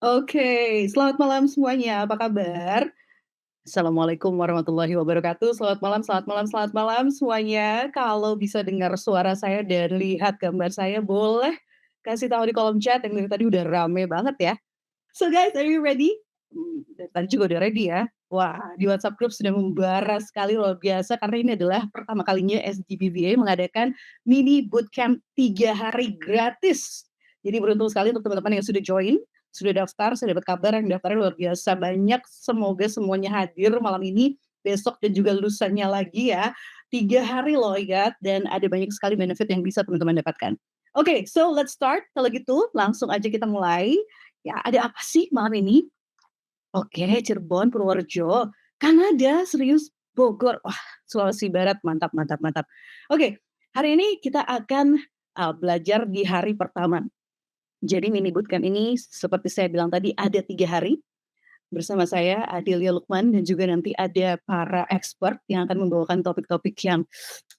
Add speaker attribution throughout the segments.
Speaker 1: Oke, selamat malam semuanya, apa kabar? Assalamualaikum warahmatullahi wabarakatuh. Selamat malam selamat malam selamat malam semuanya. Kalau bisa dengar suara saya dan lihat gambar saya, boleh kasih tahu di kolom chat yang dari tadi udah rame banget ya. So guys, are you ready? Dari tadi juga udah ready ya. Wah, di WhatsApp group sudah membara sekali luar biasa karena ini adalah pertama kalinya SGBVA mengadakan mini bootcamp 3 hari gratis. Jadi beruntung sekali untuk teman-teman yang sudah join, sudah daftar, saya dapat kabar yang daftarnya luar biasa banyak. Semoga semuanya hadir malam ini, besok dan juga lusanya lagi ya. 3 hari loh ya, dan ada banyak sekali benefit yang bisa teman-teman dapatkan. Oke, so let's start. Kalau gitu langsung aja kita mulai. Ya, ada apa sih malam ini? Oke, Cirebon, Purworejo, Kanada, serius, Bogor, wah, Sulawesi Barat, mantap mantap mantap. Oke, hari ini kita akan, belajar di hari pertama. Jadi mini bootcamp ini seperti saya bilang tadi ada 3 hari, bersama saya Adelia Lukman dan juga nanti ada para expert yang akan membawakan topik-topik yang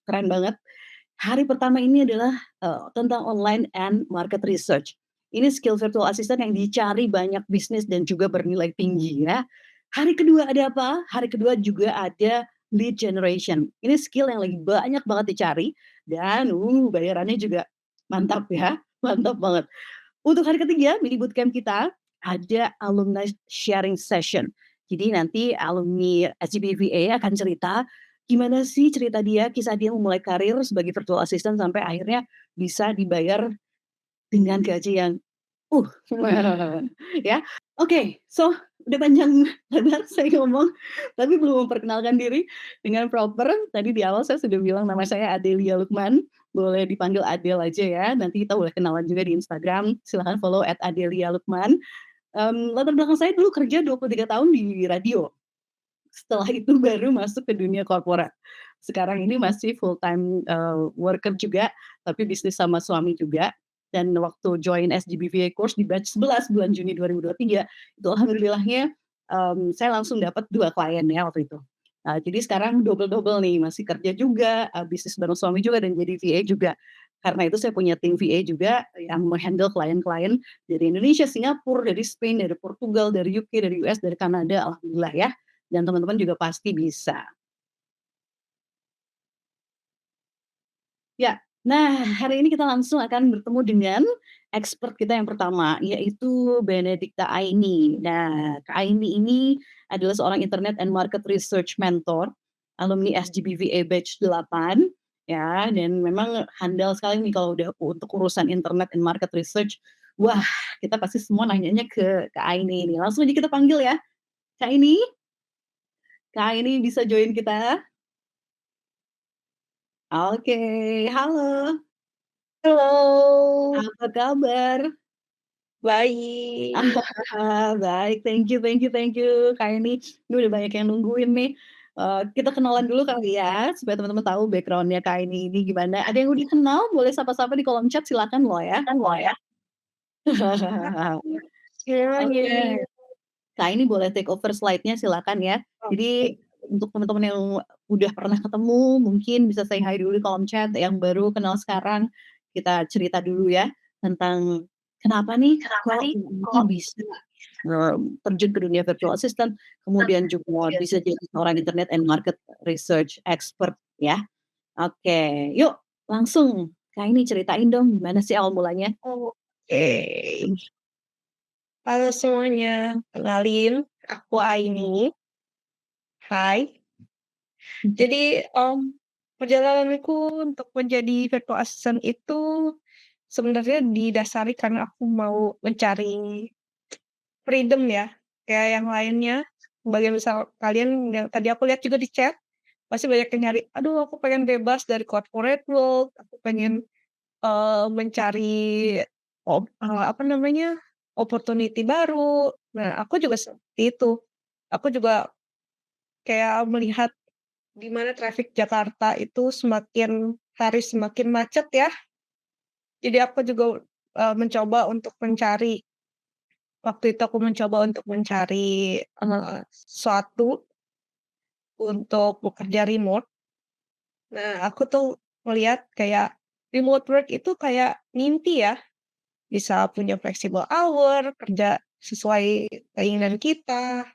Speaker 1: keren banget. Hari pertama ini adalah, tentang online and market research. Ini skill virtual assistant yang dicari banyak bisnis dan juga bernilai tinggi ya. Hari kedua ada apa? Hari kedua juga ada lead generation. Ini skill yang lagi banyak banget dicari dan, bayarannya juga mantap ya, mantap banget. Untuk hari ketiga mini bootcamp kita, ada alumni sharing session. Jadi nanti alumni SGBVA akan cerita, gimana sih cerita dia, kisah dia memulai karir sebagai virtual assistant sampai akhirnya bisa dibayar dengan gaji yang, uh, ya. Oke, so udah panjang lebar saya ngomong, tapi belum memperkenalkan diri dengan proper. Tadi di awal saya sudah bilang nama saya Adelia Lukman, boleh dipanggil Adel aja ya, nanti kita boleh kenalan juga di Instagram, silahkan follow @adelia_lukman. Latar belakang saya dulu kerja 23 tahun di radio, setelah itu baru masuk ke dunia korporat. Sekarang ini masih full time, worker juga, tapi bisnis sama suami juga. Dan waktu join SGBVA course di batch 11 bulan Juni 2023, itu alhamdulillahnya, saya langsung dapat 2 klien ya waktu itu. Jadi sekarang double-double nih, masih kerja juga, bisnis bareng suami juga dan jadi VA juga. Karena itu saya punya tim VA juga yang meng-handle klien-klien dari Indonesia, Singapura, dari Spain, dari Portugal, dari UK, dari US, dari Kanada, alhamdulillah ya. Dan teman-teman juga pasti bisa. Ya, nah hari ini kita langsung akan bertemu dengan expert kita yang pertama, yaitu Benedikta Aini. Nah, Kak Aini ini adalah seorang internet and market research mentor, alumni SGBVA batch 8, ya, dan memang handal sekali nih kalau udah untuk urusan internet and market research. Wah, kita pasti semua nanyanya ke Kak Aini ini. Langsung aja kita panggil ya, Kak Aini. Kak Aini bisa join kita? Oke, halo,
Speaker 2: Halo,
Speaker 1: apa kabar?
Speaker 2: baik.
Speaker 1: Baik, thank you thank you, Kak ini udah banyak yang nungguin nih. Kita kenalan dulu kali ya, supaya teman-teman tahu background-nya Kak ini gimana. Ada yang udah kenal, boleh sapa-sapa di kolom chat silakan loh ya.
Speaker 2: Kan lo ya?
Speaker 1: Oke,
Speaker 2: Semuanya.
Speaker 1: Kak ini boleh take over slide-nya silakan ya.
Speaker 2: Oke.
Speaker 1: Jadi untuk teman-teman yang udah pernah ketemu, mungkin bisa say hi dulu di kolom chat, yang baru kenal sekarang, kita cerita dulu ya, tentang kenapa nih
Speaker 2: Kenapa
Speaker 1: kok
Speaker 2: nih
Speaker 1: ini
Speaker 2: kok
Speaker 1: bisa terjun ke dunia virtual assistant, kemudian juga
Speaker 2: kemudian
Speaker 1: bisa jadi seorang internet and market research expert ya. Oke, yuk langsung Kak ini ceritain dong gimana sih awal mulanya?
Speaker 2: oke. Halo semuanya, kenalin aku Aini. Hai. Jadi, perjalananku untuk menjadi virtual assistant itu sebenarnya didasari karena aku mau mencari freedom ya, kayak yang lainnya. Sebagian besar kalian yang tadi aku lihat juga di chat, pasti banyak yang nyari, "Aduh aku pengen bebas dari corporate world, aku pengen, mencari apa namanya, opportunity baru." Nah, aku juga seperti itu. Aku juga kayak melihat di mana traffic Jakarta itu semakin hari semakin macet ya. Jadi aku juga, mencoba untuk mencari waktu itu aku mencoba untuk mencari, sesuatu untuk bekerja remote. Nah, aku tuh melihat kayak remote work itu kayak mimpi ya, bisa punya flexible hour, kerja sesuai keinginan kita,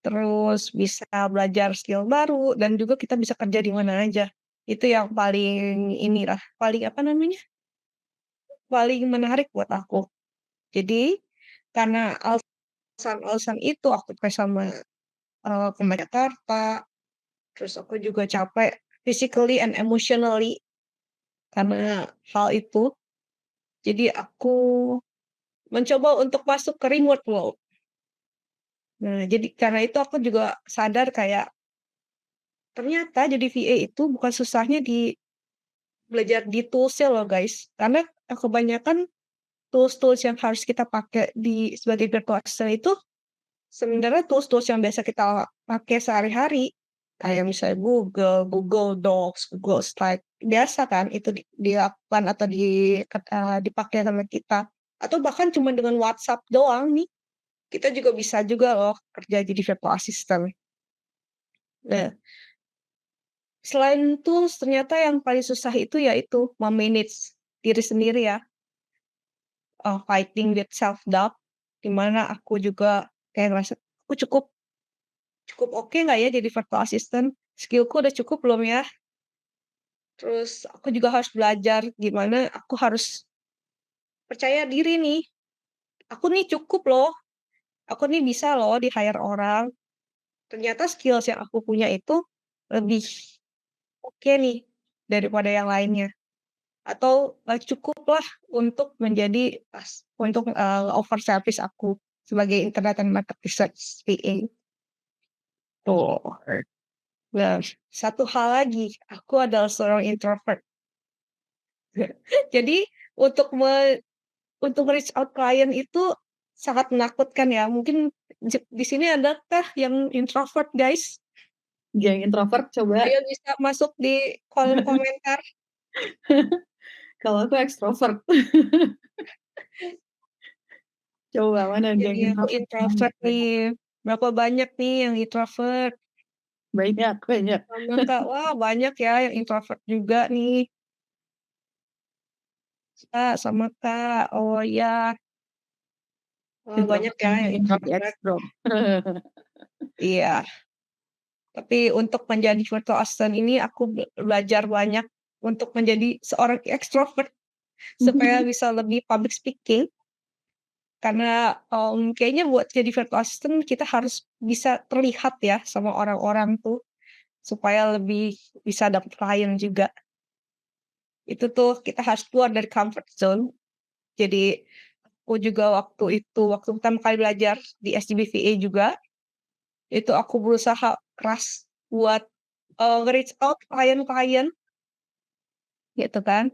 Speaker 2: terus bisa belajar skill baru, dan juga kita bisa kerja di mana aja. Itu yang paling inilah, paling apa namanya, paling menarik buat aku. Jadi, karena alasan-alasan itu aku apply sama, Kemba Jakarta, terus aku juga capek physically and emotionally karena hal itu. Jadi aku mencoba untuk masuk ke remote world. Nah, jadi karena itu aku juga sadar kayak, ternyata jadi VA itu bukan susahnya di belajar di tools-nya loh, guys. Karena, kebanyakan tools-tools yang harus kita pakai sebagai virtual assistant itu sebenarnya tools-tools yang biasa kita pakai sehari-hari. Kayak misalnya Google, Google Docs, Google Slide, biasa kan itu dilakukan atau dipakai sama kita. Atau bahkan cuma dengan WhatsApp doang nih, kita juga bisa juga loh kerja jadi virtual assistant. Nah, selain tools ternyata yang paling susah itu yaitu me-manage diri sendiri ya, fighting with self-doubt, di mana aku juga kayak ngerasa, "Aku cukup cukup oke nggak ya jadi virtual assistant? Skill-ku udah cukup belum ya?" Terus aku juga harus belajar gimana aku harus percaya diri nih, "Aku nih cukup loh, aku nih bisa loh di-hire orang. Ternyata skills yang aku punya itu lebih oke nih daripada yang lainnya." Atau, cukuplah untuk menjadi untuk, over service aku sebagai internet and market research PA, tuh. Nah, satu hal lagi, aku adalah seorang introvert. Jadi untuk reach out klien itu sangat menakutkan ya, mungkin di sini adakah yang introvert, guys?
Speaker 1: Yang introvert coba.
Speaker 2: Ayo bisa masuk di kolom komentar.
Speaker 1: Kalau aku ekstrovert. Coba mana yang
Speaker 2: Jadi aku
Speaker 1: introvert?
Speaker 2: introvert nih, berapa banyak nih yang introvert?
Speaker 1: Banyak banyak.
Speaker 2: Sama Kak, wah banyak ya yang introvert juga nih, Kak, sama Kak. Oh ya, wah banyak
Speaker 1: Introvert
Speaker 2: ya
Speaker 1: yang
Speaker 2: yang
Speaker 1: pengen jadi
Speaker 2: introvert.
Speaker 1: ekstrom.
Speaker 2: Iya, tapi untuk menjadi virtual assistant ini aku belajar banyak untuk menjadi seorang ekstrovert supaya bisa lebih public speaking, karena, kayaknya buat jadi virtual assistant kita harus bisa terlihat ya sama orang-orang tuh, supaya lebih bisa dapet klien juga. Itu tuh kita harus keluar dari comfort zone. Jadi, aku juga waktu pertama kali belajar di SDBVA juga, itu aku berusaha keras buat, nge-reach out klien-klien gitu kan,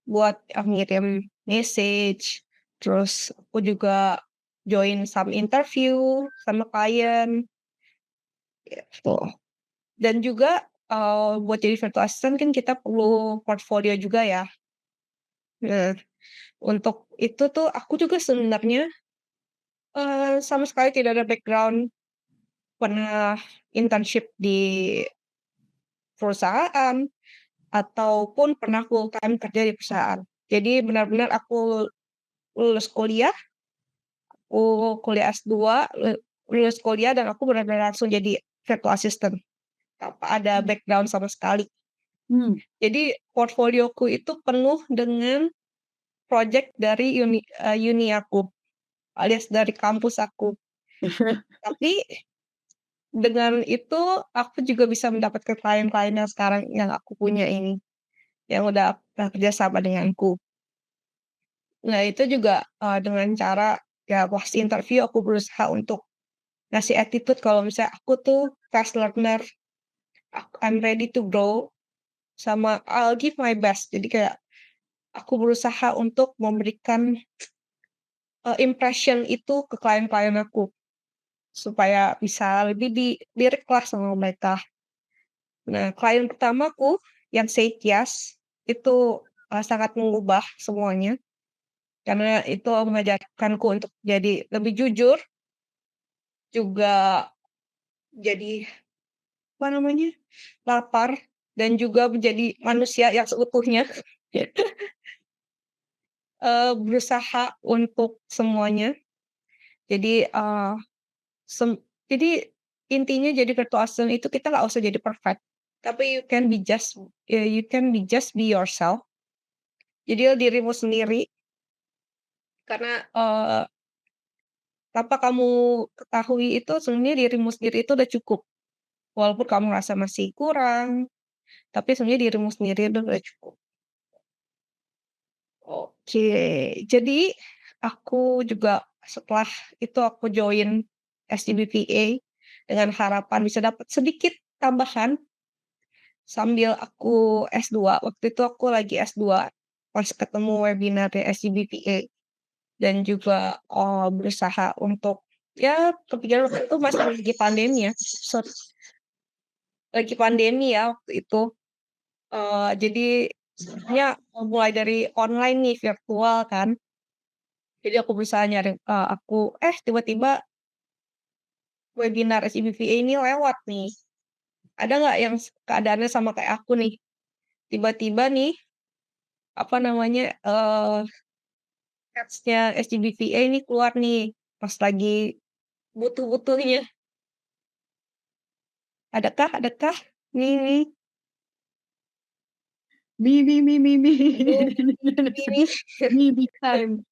Speaker 2: buat, ngirim message, terus aku juga join some interview sama klien, gitu. Dan juga, buat jadi virtual assistant kan kita perlu portfolio juga ya. Nah, untuk itu tuh aku juga sebenarnya, sama sekali tidak ada background pernah internship di perusahaan, ataupun pernah full time kerja di perusahaan. Jadi benar-benar aku lulus kuliah, aku kuliah S2, lulus kuliah dan aku benar-benar langsung jadi virtual assistant, tanpa ada background sama sekali.
Speaker 1: Mmm.
Speaker 2: Jadi portfolioku itu penuh dengan project dari uni aku, alias dari kampus aku. Tapi dengan itu aku juga bisa mendapatkan klien-klien yang sekarang yang aku punya ini. Yang udah kerja sama denganku. Nah itu juga, dengan cara ya pas interview aku berusaha untuk ngasih attitude kalau misalnya aku tuh fast learner, I'm ready to grow, sama I'll give my best. Jadi kayak aku berusaha untuk memberikan, impression itu ke klien-klien aku, supaya bisa lebih di-request sama mereka. Nah klien pertamaku yang said yes, itu, sangat mengubah semuanya. Karena itu mengajarkanku untuk jadi lebih jujur, juga jadi, apa namanya, lapar, dan juga menjadi manusia yang seutuhnya, berusaha untuk semuanya. Jadi, sem jadi intinya jadi virtual assistant itu kita nggak usah jadi perfect, tapi you can be just be yourself. Jadi dirimu sendiri karena, tanpa kamu ketahui itu sebenarnya dirimu sendiri itu udah cukup. Walaupun kamu ngerasa masih kurang, tapi sebenarnya dirimu sendiri itu udah cukup. Oke, jadi aku juga setelah itu aku join SDBPA dengan harapan bisa dapat sedikit tambahan sambil aku S2. Waktu itu aku lagi S2 pas ketemu webinar dari SDBPA dan juga, berusaha untuk ya kepikiran waktu itu masih lagi pandemi ya, lagi pandemi ya waktu itu. Jadi sebenarnya mulai dari online nih, virtual kan. Jadi aku berusaha nyari, tiba-tiba webinar SIBVA ini lewat nih. Ada nggak yang keadaannya sama kayak aku nih? Tiba-tiba nih, apa namanya, ads-nya SIBVA ini keluar nih, pas lagi butuh-butuhnya. Adakah? Nih,
Speaker 1: Mi.
Speaker 2: aduh, ini
Speaker 1: Mi big time.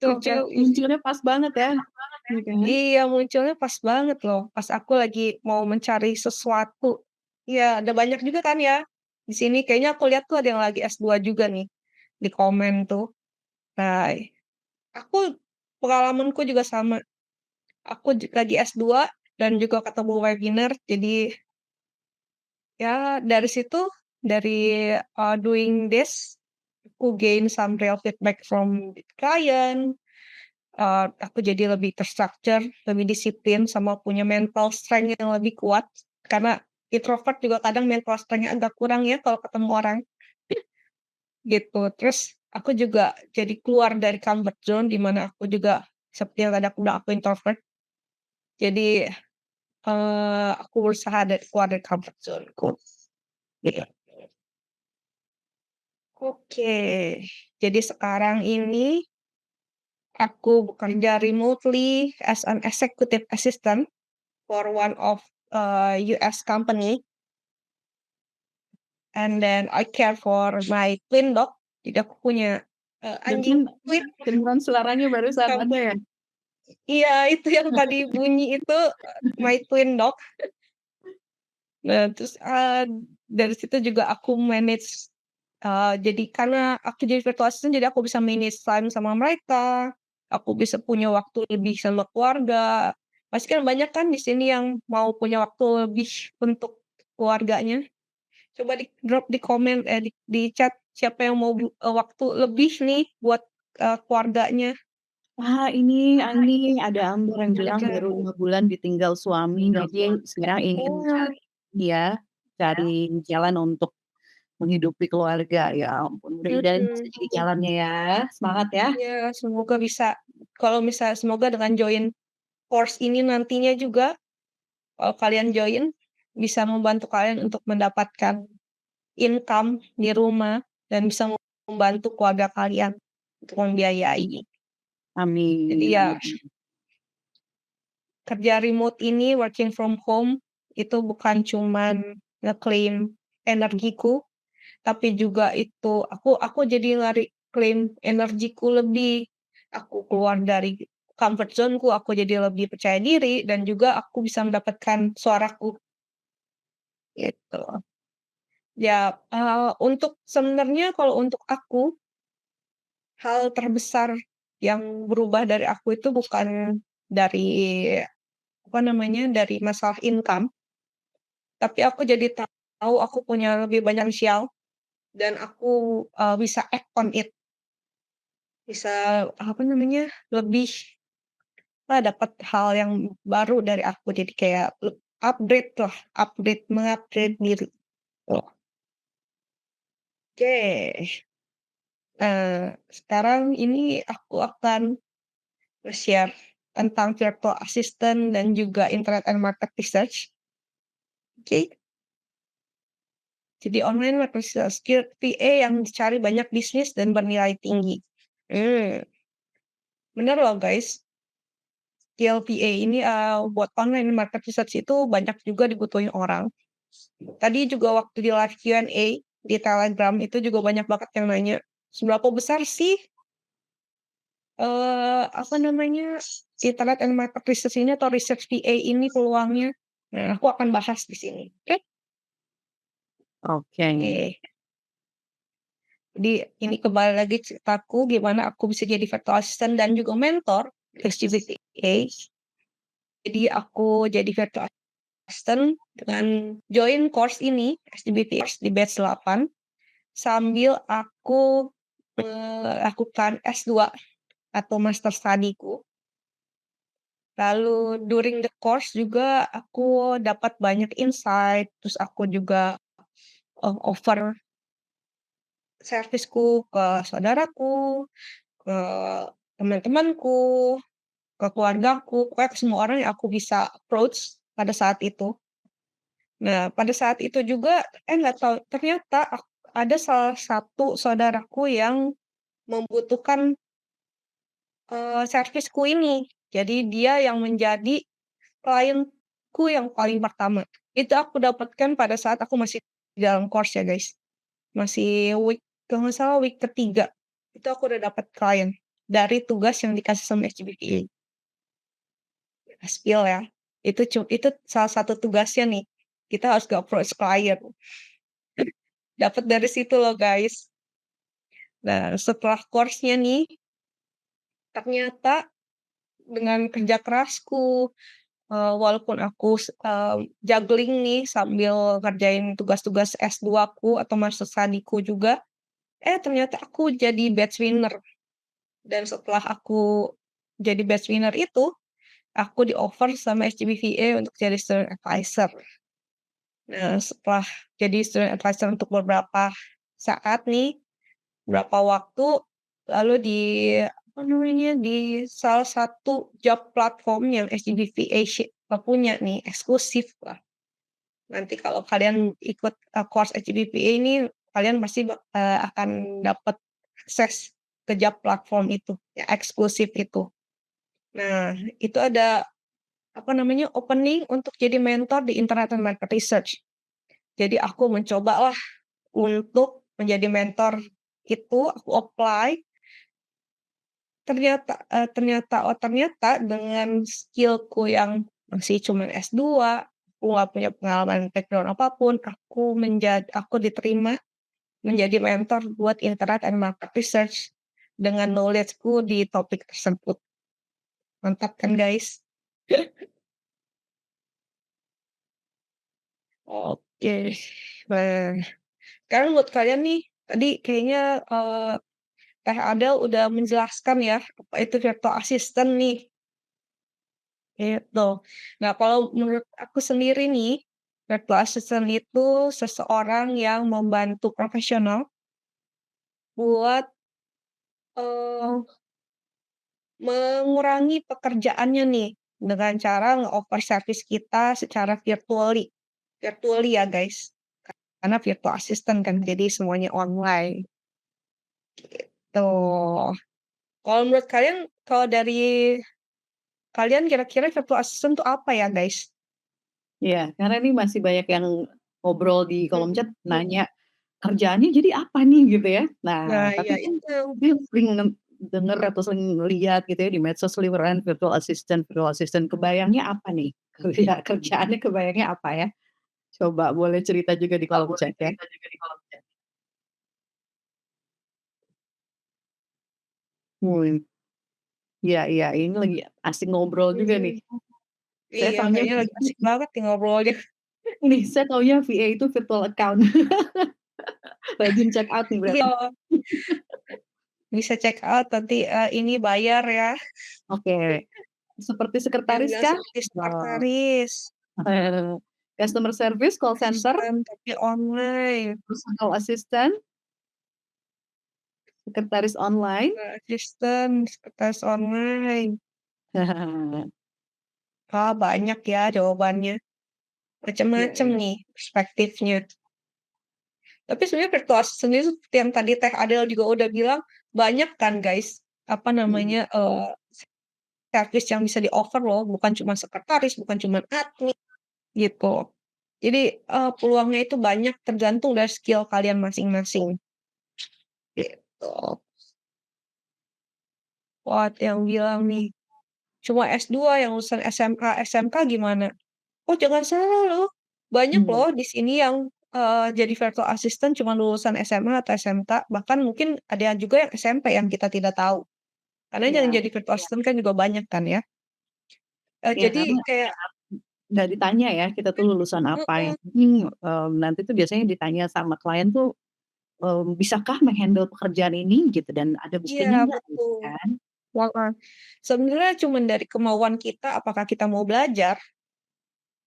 Speaker 1: Oke,
Speaker 2: tujuh
Speaker 1: munculnya pas banget ya, iya kan?
Speaker 2: iya, munculnya pas banget loh, pas aku lagi mau mencari sesuatu. Iya, ada banyak juga kan ya, di sini kayaknya aku lihat tuh ada yang lagi S2 juga nih, di komen tuh. Nah, aku pengalamanku juga sama, aku lagi S2 dan juga ketemu webinar, jadi ya dari situ, dari, doing this, aku gain some real feedback from the client. Aku jadi lebih lebih disiplin, sama punya mental strength yang lebih kuat. Karena introvert juga kadang mental strength-nya agak kurang ya kalau ketemu orang, gitu. Terus aku juga jadi keluar dari comfort zone, di mana aku juga seperti yang tadi aku bilang aku introvert. Jadi, aku berusaha keluar dari comfort zone-ku, gitu. Oke, jadi sekarang ini aku bekerja remotely as an executive assistant for one of, US company, and then I care for my twin dog. Jadi aku punya, anjing
Speaker 1: Dengerin
Speaker 2: twin.
Speaker 1: kedengeran suaranya barusan
Speaker 2: Kam
Speaker 1: ada ya?
Speaker 2: iya, itu yang tadi bunyi itu, my twin dog. Nah, terus, dari situ juga aku manage, jadi karena aku jadi virtual assistant, jadi aku bisa manage time sama mereka, aku bisa punya waktu lebih sama keluarga. Pasti kan banyak kan di sini yang mau punya waktu lebih untuk keluarganya. Coba di-drop di komen, di chat siapa yang mau waktu lebih nih buat, keluarganya.
Speaker 1: Wah, ini ada Amber yang bilang
Speaker 2: Ada
Speaker 1: baru 5 bulan ditinggal suami, jadi sekarang ingin
Speaker 2: oh,
Speaker 1: dia cari jalan untuk menghidupi keluarga. Ya ampun, mudah-mudahan bisa
Speaker 2: mhm,
Speaker 1: jadi jalannya ya. Semangat ya.
Speaker 2: iya semoga bisa kalau semoga dengan join course ini nantinya juga, kalau kalian join, bisa membantu kalian untuk mendapatkan income di rumah dan bisa membantu keluarga kalian untuk membiayai. Jadi
Speaker 1: Amin
Speaker 2: ya
Speaker 1: amin.
Speaker 2: kerja remote ini, working from home, itu bukan cuman ngeklaim energiku, tapi juga itu aku jadi klaim energiku lebih, aku keluar dari comfort zone-ku, aku jadi lebih percaya diri dan juga aku bisa mendapatkan suaraku, gitu. Ya, untuk sebenarnya kalau untuk aku, hal terbesar yang berubah dari aku itu bukan dari, apa namanya, dari masalah income, tapi aku jadi tahu aku punya lebih banyak sial dan aku, bisa act on it, bisa, apa namanya, lebih dapat hal yang baru dari aku, jadi kayak upgrade lah, meng-upgrade diri. Oh, oke. Sekarang ini aku akan share tentang virtual assistant dan juga internet and market research. Oke. Jadi online market research, skill VA yang dicari banyak bisnis dan bernilai tinggi. Bener loh guys. skill VA ini, buat online market research itu banyak juga dibutuhin orang. Tadi juga waktu di live Q&A di Telegram itu juga banyak banget yang nanya, "Seberapa besar sih, apa namanya, internet and market research ini atau research VA ini peluangnya?" Nah, aku akan bahas di sini, oke?
Speaker 1: Oke.
Speaker 2: Oke. Jadi ini kembali lagi ceritaku gimana aku bisa jadi virtual assistant dan juga mentor SGBTA. Jadi aku jadi virtual assistant dengan join course ini SGBTA di batch 8 sambil aku melakukan S2 atau master study-ku. Lalu during the course juga aku dapat banyak insight, terus aku juga offer servisku ke saudaraku, ke teman-temanku, ke keluargaku, pokoknya ke semua orang yang aku bisa approach pada saat itu. Nah, pada saat itu juga, nggak tahu ternyata ada salah satu saudaraku yang membutuhkan, servisku ini. Jadi dia yang menjadi klienku yang paling pertama. Itu aku dapatkan pada saat aku masih di dalam course ya, guys. Masih kalau nggak salah week ketiga, itu aku udah dapat klien dari tugas yang dikasih sama SGBVA. Spill ya, itu salah satu tugasnya nih, kita harus approach klien. Dapat dari situ loh, guys. Nah, setelah course-nya nih, ternyata dengan kerja kerasku, walaupun aku juggling nih sambil ngerjain tugas-tugas S2-ku atau master study-ku juga, ternyata aku jadi batch winner. Dan setelah aku jadi batch winner itu, aku di-offer sama SGBVA untuk jadi student advisor. Nah, setelah jadi student advisor untuk beberapa saat nih, berapa waktu, lalu di apa namanya, di salah satu job platform yang SGBVA punya nih, eksklusif lah. Nanti kalau kalian ikut, course SGBVA ini, kalian pasti akan dapat akses ke job platform itu, yang eksklusif itu. Nah, itu ada, apa namanya, opening untuk jadi mentor di internet and market research. Jadi aku mencobalah untuk menjadi mentor itu, aku apply, ternyata dengan skill-ku yang masih cuman S2, aku nggak punya pengalaman background apapun, aku diterima menjadi mentor buat internet and market research dengan knowledge-ku di topik tersebut. Mantap kan, guys? Oke. Nah, sekarang buat kalian nih, tadi kayaknya, Teh Adel udah menjelaskan ya, apa itu virtual assistant nih, gitu. Nah, kalau menurut aku sendiri nih, virtual assistant itu seseorang yang membantu profesional buat, eee, mengurangi pekerjaannya nih, dengan cara nge-offer service kita secara virtually virtually ya, guys. Karena virtual assistant kan, jadi semuanya online, gitu. Kalau menurut kalian, kalau dari kalian kira-kira virtual assistant tuh apa ya, guys?
Speaker 1: Iya, karena ini masih banyak yang ngobrol di kolom chat
Speaker 2: Mhm.
Speaker 1: nanya, "Kerjaannya jadi apa nih?" Gitu ya. Nah,
Speaker 2: Nah,
Speaker 1: tapi
Speaker 2: iya
Speaker 1: kan
Speaker 2: itu.
Speaker 1: dia sering denger atau sering lihat gitu ya di medsos liweran virtual assistant, kebayangnya apa nih? Kerjaannya kebayangnya apa ya? Coba boleh cerita juga di kolom chat ya. Wih, iya iya, ini lagi asik ngobrol juga nih.
Speaker 2: Mhm.
Speaker 1: Saya
Speaker 2: Iya,
Speaker 1: taunya
Speaker 2: kayaknya lagi asik banget nih ngobrolnya.
Speaker 1: nih, saya taunya VA itu virtual account. Rajin check out nih berarti.
Speaker 2: Iya, bisa check out nanti, ini bayar ya,
Speaker 1: Oke, seperti sekretaris
Speaker 2: jangan
Speaker 1: kah?
Speaker 2: seperti
Speaker 1: Eee,
Speaker 2: sekretaris,
Speaker 1: customer service, call center,
Speaker 2: asisten tapi online,
Speaker 1: personal assistant, sekretaris online.
Speaker 2: asisten, sekretaris online. Banyak ya jawabannya,
Speaker 1: Iya
Speaker 2: macem-macem
Speaker 1: iya.
Speaker 2: nih perspektifnya. Tapi sebenarnya virtual assistant itu seperti yang tadi Teh Adel juga udah bilang, banyak kan guys, apa
Speaker 1: Mhm.
Speaker 2: namanya, service yang bisa di-offer loh, bukan cuma sekretaris, bukan cuma admin, gitu. Jadi, peluangnya itu banyak tergantung dari skill kalian masing-masing, gitu. Wah, ada yang bilang nih, cuma S2 yang lulusan SMA, SMK gimana? Oh, jangan salah loh, banyak
Speaker 1: Mmm,
Speaker 2: loh di sini yang, jadi virtual assistant cuma lulusan SMA atau SMK, bahkan mungkin ada yang juga yang SMP yang kita tidak tahu. Karena yang
Speaker 1: iya
Speaker 2: jadi virtual assistant kan juga banyak kan ya.
Speaker 1: iya
Speaker 2: Jadi
Speaker 1: karena
Speaker 2: kayak
Speaker 1: nggak ditanya ya kita tuh lulusan apa,
Speaker 2: mhm,
Speaker 1: yang penting, nanti tuh biasanya ditanya sama klien tuh, "Bisakah meng-handle pekerjaan ini?" Gitu, dan "Ada
Speaker 2: iya
Speaker 1: buktinya nggak?" Gitu
Speaker 2: betul,
Speaker 1: kan.
Speaker 2: heeh. Sebenarnya cuman dari kemauan kita apakah kita mau belajar,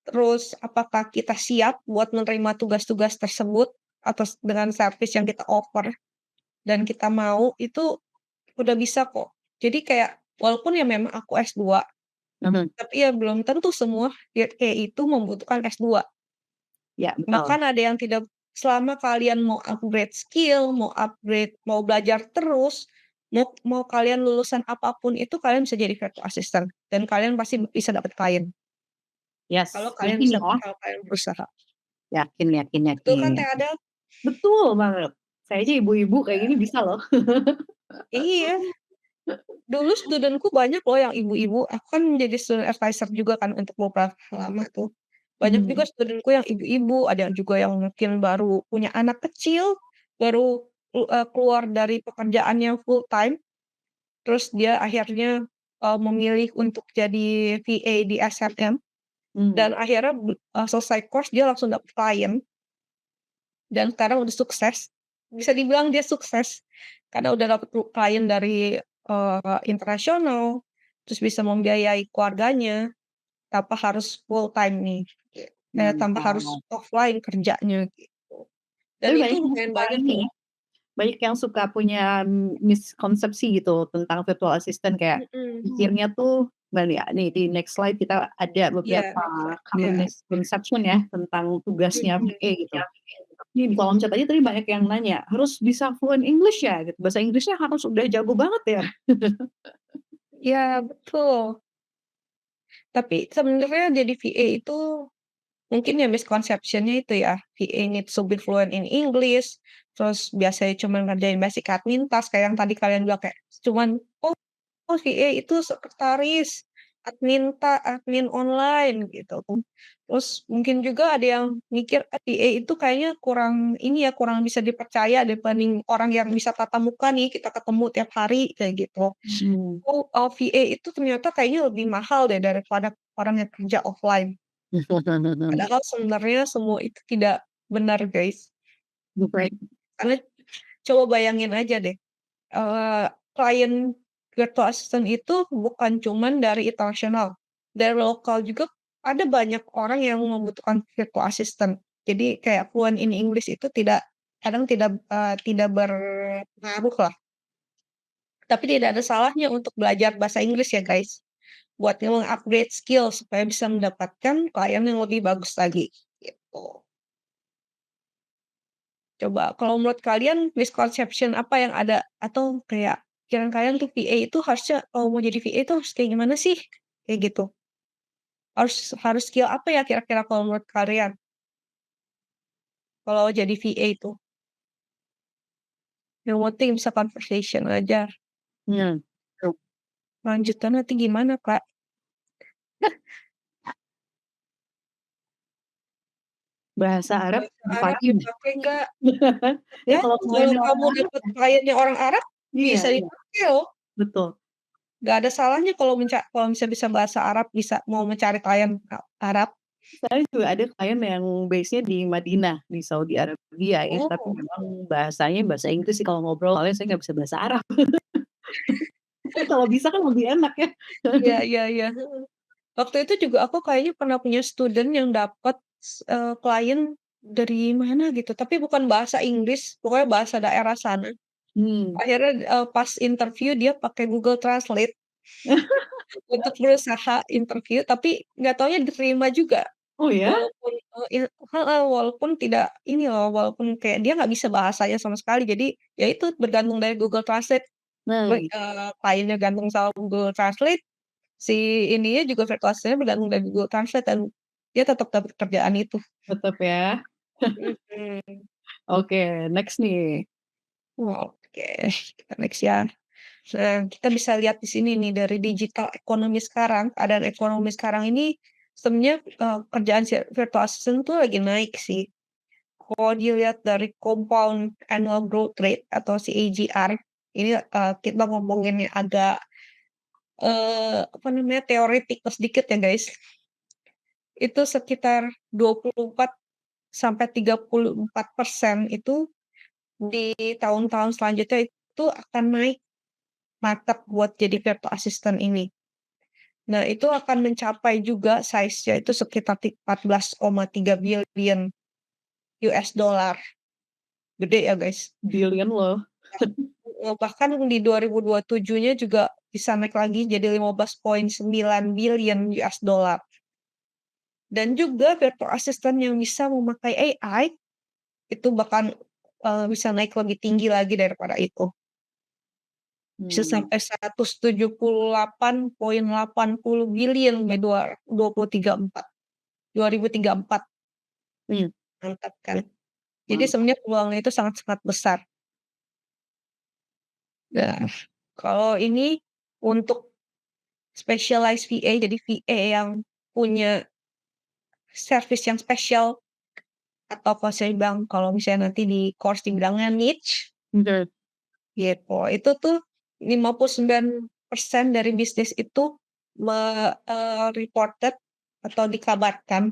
Speaker 2: terus apakah kita siap buat menerima tugas-tugas tersebut atas dengan service yang kita offer dan kita mau, itu udah bisa kok. Jadi kayak walaupun ya memang aku S2,
Speaker 1: Mhm,
Speaker 2: tapi ya belum tentu semua YT itu membutuhkan S2.
Speaker 1: iya betul.
Speaker 2: Bahkan ada yang tidak selama kalian mau upgrade skill, mau upgrade, mau belajar terus, mau mau kalian lulusan apapun itu kalian bisa jadi virtual assistant dan kalian pasti bisa dapat klien, kalau
Speaker 1: Yes,
Speaker 2: kalian
Speaker 1: yakin
Speaker 2: bisa
Speaker 1: ya,
Speaker 2: kalau kalian berusaha.
Speaker 1: yakin yakin
Speaker 2: Betul kan
Speaker 1: yakin.
Speaker 2: Teh Adel?
Speaker 1: Betul banget. Saya aja ibu-ibu kayak gini bisa loh.
Speaker 2: Iya, dulu studenku banyak loh yang ibu-ibu, aku kan jadi student advisor juga kan untuk beberapa lama tuh. Banyak juga
Speaker 1: Mhm,
Speaker 2: studenku yang ibu-ibu, ada yang juga yang mungkin baru punya anak kecil, baru, keluar dari pekerjaannya full time. Terus dia akhirnya, memilih untuk jadi VA di SNM
Speaker 1: mmm,
Speaker 2: dan akhirnya selesai course dia langsung dapet klien dan sekarang udah sukses. Bisa dibilang dia sukses karena udah dapet klien dari, internasional, terus bisa membiayai keluarganya tanpa harus full time nih, tanpa harus
Speaker 1: mantap.
Speaker 2: offline kerjanya gitu. Dan
Speaker 1: Tapi
Speaker 2: itu
Speaker 1: banyak yang
Speaker 2: lumayan
Speaker 1: suka
Speaker 2: banyak
Speaker 1: ini
Speaker 2: loh.
Speaker 1: ya, banyak yang suka punya miskonsepsi gitu tentang virtual assistant kayak
Speaker 2: Mhm.
Speaker 1: mikirnya tuh ya nih di next slide kita ada
Speaker 2: Iya
Speaker 1: beberapa
Speaker 2: iya.
Speaker 1: common misconception ya tentang tugasnya
Speaker 2: Mhm.
Speaker 1: VA gitu. Nih di kolom chat aja tadi banyak yang nanya, "Harus bisa fluent English ya?" Gitu, "Bahasa Inggrisnya harus udah jago banget ya?"
Speaker 2: Iya betul. Tapi sebenarnya jadi VA itu mungkin ya misconception-nya itu ya, VA needs to be fluent in English, terus biasanya cuman ngerjain basic admin task kayak yang tadi kalian bilang kayak cuman, "Oh oh VA itu sekretaris, admin online," gitu. Terus mungkin juga ada yang mikir, ah, VA itu kayaknya kurang ini ya, kurang bisa dipercaya dibanding orang yang bisa tatap muka nih, kita ketemu tiap hari, kayak gitu.
Speaker 1: Mhm.
Speaker 2: Oh, VA itu ternyata kayaknya lebih mahal deh daripada orang yang kerja offline. Padahal sebenarnya semua itu tidak benar, guys. Karena coba bayangin aja deh, klien virtual assistant itu bukan cuman dari internasional, dari lokal juga ada banyak orang yang membutuhkan virtual assistant. Jadi kayak fluent in English itu kadang tidak berpengaruh lah. Tapi tidak ada salahnya untuk belajar bahasa Inggris ya, guys. Buat meng-upgrade skill supaya bisa mendapatkan klien yang lebih bagus lagi, gitu. Coba kalau menurut kalian misconception apa yang ada? Atau kayak pikiran kalian tuh VA itu harusnya kalau mau jadi VA itu harus kayak gimana sih? Kayak gitu. Harus harus skill apa ya kira-kira kalau menurut kalian, kalau jadi VA itu? Yang penting bisa conversation aja.
Speaker 1: Mmm,
Speaker 2: Lanjutannya nanti gimana, Kak?
Speaker 1: bahasa Arab
Speaker 2: Bahasa Arab
Speaker 1: dipakai nggak?
Speaker 2: dipakai nggak?
Speaker 1: Ya
Speaker 2: Ya,
Speaker 1: kalau
Speaker 2: kalau
Speaker 1: kliennya orang
Speaker 2: kamu
Speaker 1: Arab
Speaker 2: dapet kliennya orang Arab,
Speaker 1: iya
Speaker 2: bisa
Speaker 1: iya,
Speaker 2: dipakai loh.
Speaker 1: betul.
Speaker 2: Nggak ada salahnya kalau kalau misalnya bisa bahasa Arab, bisa mau mencari klien Arab.
Speaker 1: Saya juga ada klien yang base-nya di Madinah, di Saudi Arabia ya, tapi
Speaker 2: Oh,
Speaker 1: memang bahasanya bahasa Inggris sih kalau ngobrol, soalnya saya nggak bisa bahasa Arab. Kan kalau bisa kan lebih enak ya.
Speaker 2: iya iya iya, heeh. Waktu itu juga aku kayaknya pernah punya student yang dapat klien dari mana gitu, tapi bukan bahasa Inggris, pokoknya bahasa daerah sana.
Speaker 1: Mmm.
Speaker 2: Akhirnya, pas interview dia pakai Google Translate untuk berusaha interview, tapi nggak taunya diterima juga.
Speaker 1: Oh ya?
Speaker 2: Walaupun, walaupun tidak ini loh, walaupun kayak dia nggak bisa bahasanya sama sekali, jadi ya itu bergantung dari Google Translate,
Speaker 1: Nah,
Speaker 2: kliennya gantung sama Google Translate, si ininya juga virtual assistant-nya bergantung dari Google Translate dan dia tetap dapat kerjaan itu.
Speaker 1: Tetep ya.
Speaker 2: Mhm.
Speaker 1: Oke, next nih.
Speaker 2: Oke, kita next ya. Nah, kita bisa lihat di sini nih dari digital ekonomi sekarang, keadaan ekonomi sekarang ini sebenarnya, kerjaan virtual assistant tuh lagi naik sih. Kalau dilihat dari compound annual growth rate atau si AGR, ini, kita ngomonginnya agak, apa namanya, teoretik sedikit ya, guys. Itu sekitar 24 sampai 34% itu di tahun-tahun selanjutnya itu akan naik market buat jadi virtual assistant ini. Nah, itu akan mencapai juga size-nya itu sekitar 14,3 billion US dollar. Gede ya, guys.
Speaker 1: Billion loh.
Speaker 2: Bahkan di 2027-nya juga bisa naik lagi jadi 15,9 billion US dollar. Dan juga virtual assistant yang bisa memakai AI itu bahkan, bisa naik lebih tinggi lagi daripada itu. Bisa
Speaker 1: Mmm,
Speaker 2: sampai 178,80 billion by 2034.
Speaker 1: mmm,
Speaker 2: Mantap kan? Jadi
Speaker 1: mantap.
Speaker 2: sebenarnya peluangnya itu sangat-sangat besar. Nah, kalau ini untuk specialized VA, jadi VA yang punya service yang spesial atau kalau saya bilang kalau misalnya nanti di course dibilangnya niche
Speaker 1: Oke.
Speaker 2: gitu. Itu tuh 59% dari bisnis itu reported atau dikabarkan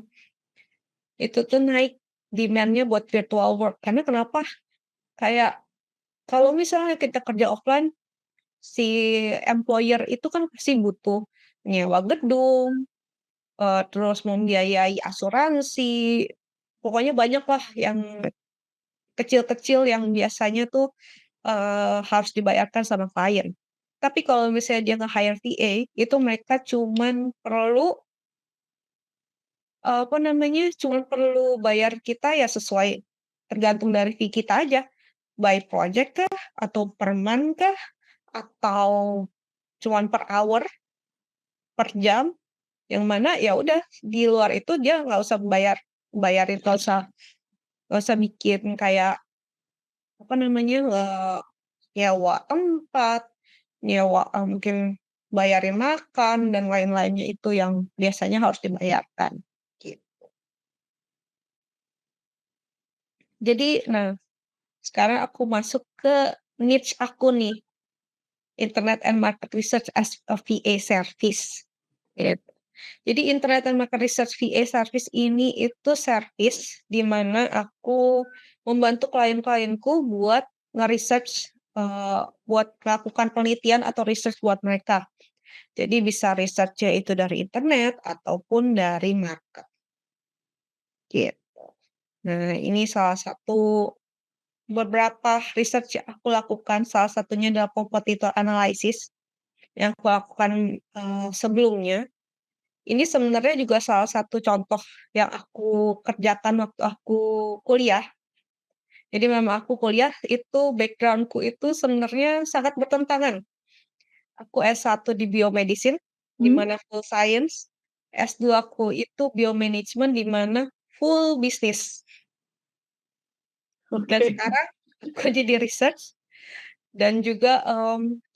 Speaker 2: itu tuh naik demand-nya buat virtual work. Karena kenapa? Kayak kalau misalnya kita kerja offline, si employer itu kan pasti butuh nyewa gedung, terus membiayai asuransi, pokoknya banyaklah yang kecil-kecil yang biasanya tuh, harus dibayarkan sama klien. Tapi kalau misalnya dia nge-hire VA, itu mereka cuman perlu, apa namanya, cuman perlu bayar kita ya sesuai tergantung dari fee kita aja, by project kah, atau per month kah, atau cuman per hour, per jam, yang mana ya udah di luar itu dia nggak usah bayarin, nggak usah bikin kayak, apa namanya, nyewa tempat, nyewa, mungkin bayarin makan dan lain-lainnya itu yang biasanya harus dibayarkan, gitu. Jadi, nah, sekarang aku masuk ke niche aku nih, Internet and Market Research as a VA service, gitu. Jadi Internet and Market Research VA service ini itu service di mana aku membantu klien-klienku buat nge-research, buat melakukan penelitian atau research buat mereka. Jadi bisa research-nya itu dari internet ataupun dari market, gitu. Nah, ini salah satu beberapa research yang aku lakukan, salah satunya adalah competitor analysis yang aku lakukan, sebelumnya. Ini sebenarnya juga salah satu contoh yang aku kerjakan waktu aku kuliah. Jadi memang aku kuliah itu background-ku itu sebenarnya sangat bertentangan. Aku S1 di biomedicine, di
Speaker 1: Mmm,
Speaker 2: mana full science, S2 ku itu biomanagement di mana full bisnis. Dan
Speaker 1: oke.
Speaker 2: sekarang aku jadi research dan juga,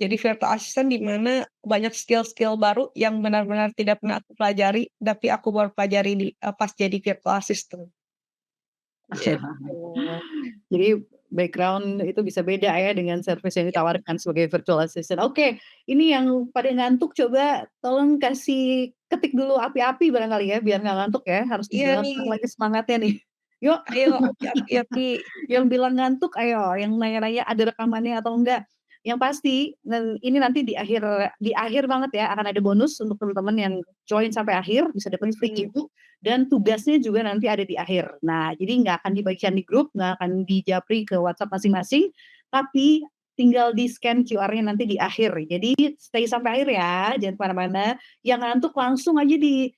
Speaker 2: jadi virtual assistant di mana banyak skill-skill baru yang benar-benar tidak pernah aku pelajari, tapi aku baru pelajari pas jadi virtual assistant, gitu.
Speaker 1: Jadi background itu bisa beda ya dengan service yang
Speaker 2: Iya,
Speaker 1: ditawarkan sebagai virtual assistant. Oke, ini yang pada ngantuk coba tolong kasih ketik dulu api-api barangkali ya, biar nggak ngantuk ya, harus
Speaker 2: iya
Speaker 1: dibangun
Speaker 2: nih,
Speaker 1: lagi semangatnya nih. Yuk,
Speaker 2: ayo api-api.
Speaker 1: yang bilang ngantuk ayo, yang nanya-nanya ada rekamannya atau enggak. Yang pasti ini nanti di akhir banget ya akan ada bonus untuk teman-teman yang join sampai akhir, bisa dapat free
Speaker 2: Mhm,
Speaker 1: ebook dan tugasnya juga nanti ada di akhir. Nah, jadi nggak akan dibagikan di grup, nggak akan dijapri ke WhatsApp masing-masing, tapi tinggal di-scan QR-nya nanti di akhir. Jadi stay sampai akhir ya, jangan kemana mana. Yang ngantuk langsung aja di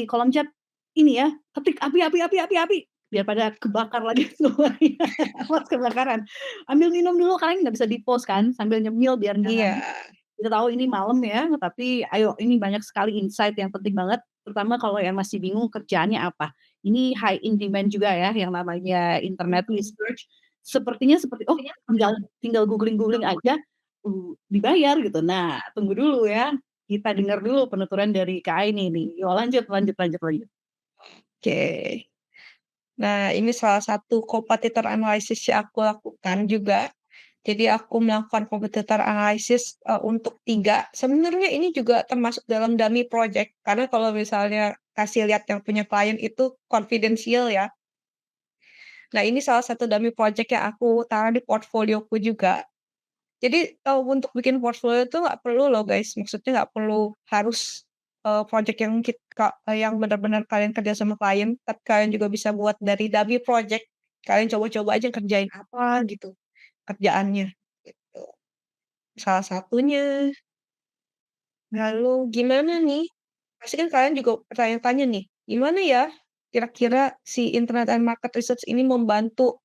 Speaker 1: kolom chat ini ya, ketik api api api api api, biar pada kebakar lagi semuanya, awas kebakaran. Ambil minum dulu, kalian nggak bisa di-pause kan, sambil nyemil biar nggak
Speaker 2: iya,
Speaker 1: ngantuk. kita tahu ini malam ya, tapi ayo ini banyak sekali insight yang penting banget, terutama kalau yang masih bingung kerjaannya apa. Ini high in demand juga ya yang namanya internet research, sepertinya seperti, oh tinggal tinggal googling-googling aja, dibayar gitu. Nah, tunggu dulu ya, kita dengar dulu penuturan dari Kak Aini nih. Yo lanjut lanjut lanjut lanjut.
Speaker 2: Oke. Nah, ini salah satu competitor analysis yang aku lakukan juga. Jadi aku melakukan competitor analysis, untuk 3. Sebenarnya ini juga termasuk dalam dummy project, karena kalau misalnya kasih lihat yang punya klien itu confidential ya. Nah, ini salah satu dummy project yang aku taruh di portfolioku juga. Jadi, untuk bikin portfolio itu nggak perlu loh guys, maksudnya nggak perlu harus, project yang yang benar-benar kalian kerja sama klien, tapi kalian juga bisa buat dari dummy project. Kalian coba-coba aja kerjain apa gitu kerjaannya, gitu. Salah satunya. Lalu gimana nih, pasti kan kalian juga bertanya-tanya nih, gimana ya kira-kira si internet and market research ini membantu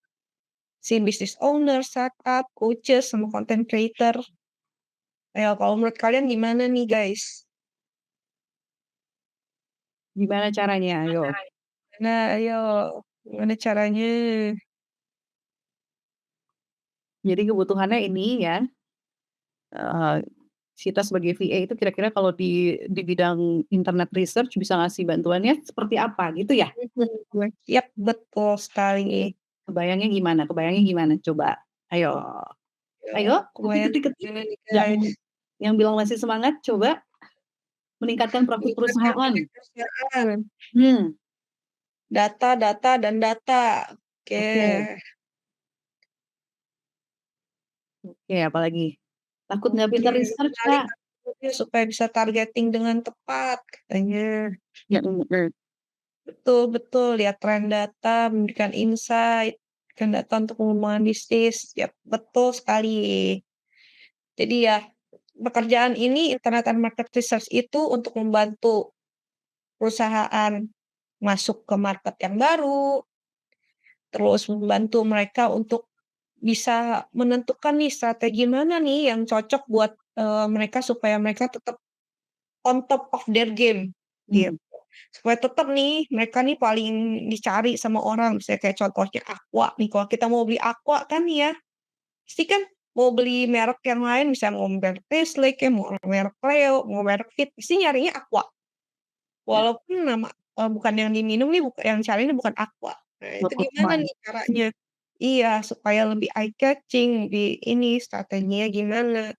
Speaker 2: si business owner, startup, coaches, sama content creator? Ayo kalau menurut kalian gimana nih guys?
Speaker 1: Gimana caranya? Ayo.
Speaker 2: Nah ayo, gimana caranya?
Speaker 1: Jadi kebutuhannya ini ya, eee, kita sebagai VA itu kira-kira kalau di bidang internet research bisa ngasih bantuannya seperti apa gitu ya?
Speaker 2: Yap, betul sekali.
Speaker 1: Kebayangnya gimana kebayangnya gimana? Coba ayo
Speaker 2: Ya,
Speaker 1: ayo
Speaker 2: kebayang
Speaker 1: ketik-ketik,
Speaker 2: gimana nih
Speaker 1: yang
Speaker 2: guys?
Speaker 1: bilang masih semangat coba meningkatkan profit
Speaker 2: Meningkatkan
Speaker 1: perusahaan.
Speaker 2: profit perusahaan.
Speaker 1: Hmm,
Speaker 2: Data data dan data. Oke.
Speaker 1: oke oke apalagi? Takut nggak
Speaker 2: Oke,
Speaker 1: pintar research, Kak?
Speaker 2: mengalihkan fokusnya supaya bisa targeting dengan tepat katanya.
Speaker 1: Ya, mhm.
Speaker 2: Betul betul, lihat tren data, memberikan insight, berikan data untuk pengembangan bisnis. Yap, betul sekali. Jadi ya, pekerjaan ini internet and market research itu untuk membantu perusahaan masuk ke market yang baru, terus membantu mereka untuk bisa menentukan nih strategi mana nih yang cocok buat, mereka supaya mereka tetap on top of their game, gitu.
Speaker 1: Mmm,
Speaker 2: Supaya tetap nih, mereka nih paling dicari sama orang, misalnya kayak contohnya Aqua nih, kalau kita mau beli Aqua kan ya, pasti kan mau beli merek yang lain, misalnya mau merek Nestle kek, mau merek Cleo, mau merek Fit, pasti nyarinya Aqua.
Speaker 1: ya,
Speaker 2: Walaupun nama bukan yang diminum nih, yang dicari ini bukan Aqua. Nah, itu
Speaker 1: top of
Speaker 2: gimana
Speaker 1: mind.
Speaker 2: nih caranya? Iya, supaya lebih eye catching, lebih ini, strateginya gimana.